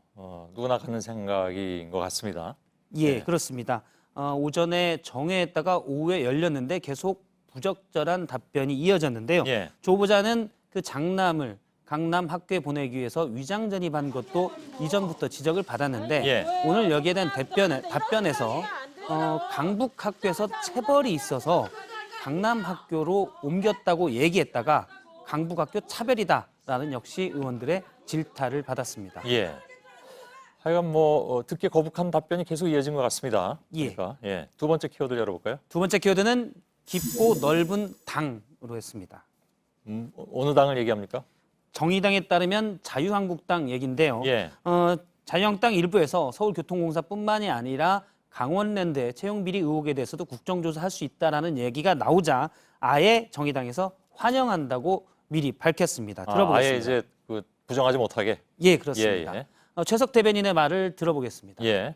Speaker 12: 누구나 갖는 생각인 것 같습니다.
Speaker 7: 예, 그렇습니다. 오전에 정회했다가 오후에 열렸는데 계속 부적절한 답변이 이어졌는데요.
Speaker 12: 예.
Speaker 7: 조 후보자는 그 장남을 강남 학교에 보내기 위해서 위장 전입한 것도 이전부터 지적을 받았는데
Speaker 12: 예.
Speaker 7: 오늘 여기에 대한 답변에서 강북 학교에서 체벌이 있어서 강남 학교로 옮겼다고 얘기했다가 강북 학교 차별이다 라는 역시 의원들의 질타를 받았습니다.
Speaker 12: 예. 하여간 듣기 거북한 답변이 계속 이어진 것 같습니다. 그러니까, 예. 두 번째 키워드를 열어볼까요?
Speaker 7: 두 번째 키워드는 깊고 넓은 당으로 했습니다.
Speaker 12: 어느 당을 얘기합니까?
Speaker 7: 정의당에 따르면 자유한국당 얘기인데요.
Speaker 12: 예.
Speaker 7: 자유한국당 일부에서 서울교통공사뿐만이 아니라 강원랜드의 채용비리 의혹에 대해서도 국정조사할 수 있다라는 얘기가 나오자 아예 정의당에서 환영한다고 미리 밝혔습니다. 들어보겠습니다.
Speaker 12: 아예 이제 부정하지 못하게.
Speaker 7: 예, 그렇습니다.
Speaker 12: 예.
Speaker 7: 최석 대변인의 말을 들어보겠습니다.
Speaker 12: 예.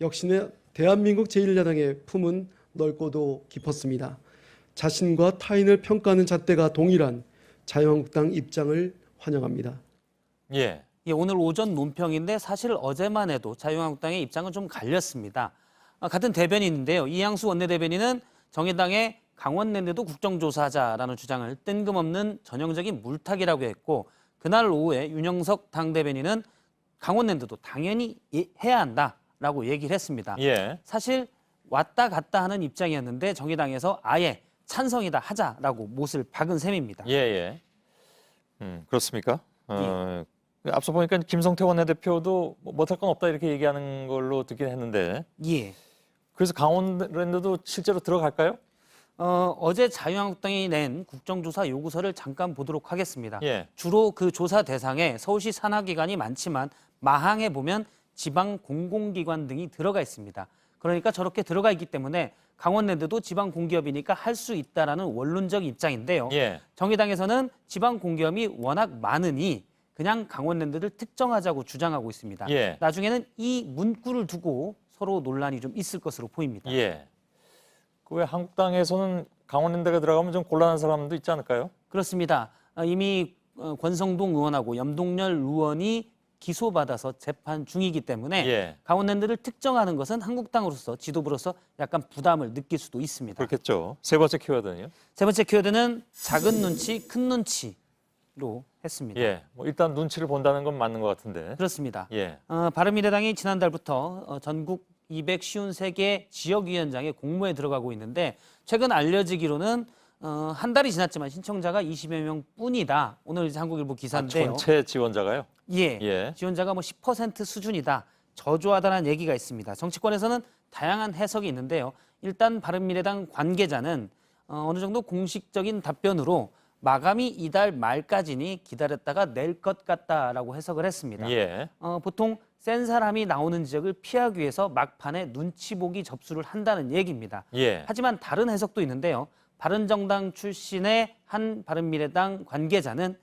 Speaker 8: 역시나 대한민국 제1야당의 품은 넓고도 깊었습니다. 자신과 타인을 평가하는 잣대가 동일한 자유한국당 입장을 환영합니다.
Speaker 12: 예.
Speaker 7: 오늘 오전 논평인데 사실 어제만 해도 자유한국당의 입장은 좀 갈렸습니다. 같은 대변인인데요. 이양수 원내대변인은 정의당의 강원랜드도 국정조사하자라는 주장을 뜬금없는 전형적인 물타기라고 했고 그날 오후에 윤영석 당대변인은 강원랜드도 당연히 해야 한다라고 얘기를 했습니다.
Speaker 12: 예.
Speaker 7: 사실 왔다 갔다 하는 입장이었는데 정의당에서 아예 찬성이다 하자라고 못을 박은 셈입니다.
Speaker 12: 예. 그렇습니까? 앞서 보니까 김성태 원내대표도 못할 건 없다 이렇게 얘기하는 걸로 듣긴 했는데.
Speaker 7: 예.
Speaker 12: 그래서 강원랜드도 실제로 들어갈까요?
Speaker 7: 어제 자유한국당이 낸 국정조사 요구서를 잠깐 보도록 하겠습니다.
Speaker 12: 예.
Speaker 7: 주로 그 조사 대상에 서울시 산하기관이 많지만 마항에 보면 지방 공공기관 등이 들어가 있습니다. 그러니까 저렇게 들어가 있기 때문에 강원랜드도 지방 공기업이니까 할 수 있다라는 원론적 입장인데요.
Speaker 12: 예.
Speaker 7: 정의당에서는 지방 공기업이 워낙 많으니 그냥 강원랜드를 특정하자고 주장하고 있습니다.
Speaker 12: 예.
Speaker 7: 나중에는 이 문구를 두고 서로 논란이 좀 있을 것으로 보입니다.
Speaker 12: 예. 왜 한국당에서는 강원랜드가 들어가면 좀 곤란한 사람도 있지 않을까요?
Speaker 7: 그렇습니다. 이미 권성동 의원하고 염동열 의원이 기소받아서 재판 중이기 때문에
Speaker 12: 예.
Speaker 7: 강원랜드를 특정하는 것은 한국당으로서 지도부로서 약간 부담을 느낄 수도 있습니다.
Speaker 12: 그렇겠죠. 세 번째 키워드는요?
Speaker 7: 세 번째 키워드는 작은 눈치, 큰 눈치로 했습니다.
Speaker 12: 예. 일단 눈치를 본다는 건 맞는 것 같은데.
Speaker 7: 그렇습니다.
Speaker 12: 예.
Speaker 7: 바른미래당이 지난달부터 전국 253개 지역위원장의 공모에 들어가고 있는데 최근 알려지기로는 한 달이 지났지만 신청자가 20여 명뿐이다. 오늘 이제 한국일보 기사인데요.
Speaker 12: 전체 지원자가요?
Speaker 7: 예. 지원자가 10% 수준이다. 저조하다는 얘기가 있습니다. 정치권에서는 다양한 해석이 있는데요. 일단 바른미래당 관계자는 어느 정도 공식적인 답변으로 마감이 이달 말까지니 기다렸다가 낼 것 같다라고 해석을 했습니다.
Speaker 12: 예.
Speaker 7: 보통 센 사람이 나오는 지역을 피하기 위해서 막판에 눈치 보기 접수를 한다는 얘기입니다.
Speaker 12: 예.
Speaker 7: 하지만 다른 해석도 있는데요. 바른정당 출신의 한 바른미래당 관계자는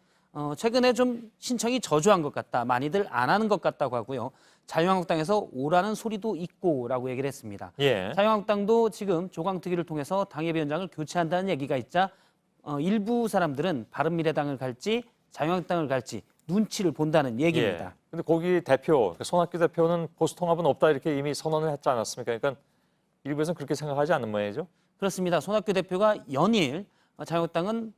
Speaker 7: 최근에 좀 신청이 저조한 것 같다. 많이들 안 하는 것 같다고 하고요. 자유한국당에서 오라는 소리도 있고라고 얘기를 했습니다.
Speaker 12: 예.
Speaker 7: 자유한국당도 지금 조강특위를 통해서 당협위원장을 교체한다는 얘기가 있자 일부 사람들은 바른미래당을 갈지 자유한국당을 갈지 눈치를 본다는 얘기입니다.
Speaker 12: 예. 근데 거기 대표, 손학규 대표는 보수통합은 없다 이렇게 이미 선언을 했지 않았습니까? 그러니까 일부에서는 그렇게 생각하지 않는 모양이죠?
Speaker 7: 그렇습니다. 손학규 대표가 연일 자유한국당은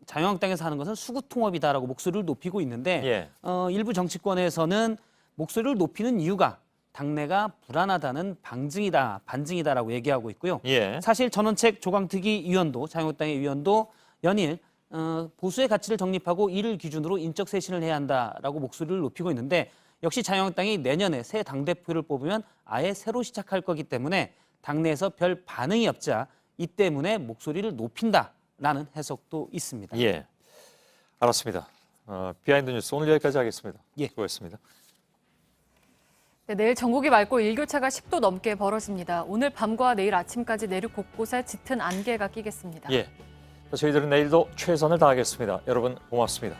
Speaker 7: 자유한국당에서 하는 것은 수구통합이다라고 목소리를 높이고 있는데
Speaker 12: 예.
Speaker 7: 일부 정치권에서는 목소리를 높이는 이유가 당내가 불안하다는 반증이다라고 얘기하고 있고요.
Speaker 12: 예.
Speaker 7: 사실 전원책 조강특위 위원도 자유한국당의 위원도 연일 보수의 가치를 정립하고 이를 기준으로 인적 쇄신을 해야 한다라고 목소리를 높이고 있는데 역시 자유한국당이 내년에 새 당대표를 뽑으면 아예 새로 시작할 거기 때문에 당내에서 별 반응이 없자 이 때문에 목소리를 높인다라는 해석도 있습니다.
Speaker 12: 예, 알았습니다. 비하인드 뉴스 오늘 여기까지 하겠습니다.
Speaker 7: 예.
Speaker 12: 수고했습니다.
Speaker 1: 네, 내일 전국이 맑고 일교차가 10도 넘게 벌어집니다. 오늘 밤과 내일 아침까지 내륙 곳곳에 짙은 안개가 끼겠습니다.
Speaker 12: 예, 저희들은 내일도 최선을 다하겠습니다. 여러분 고맙습니다.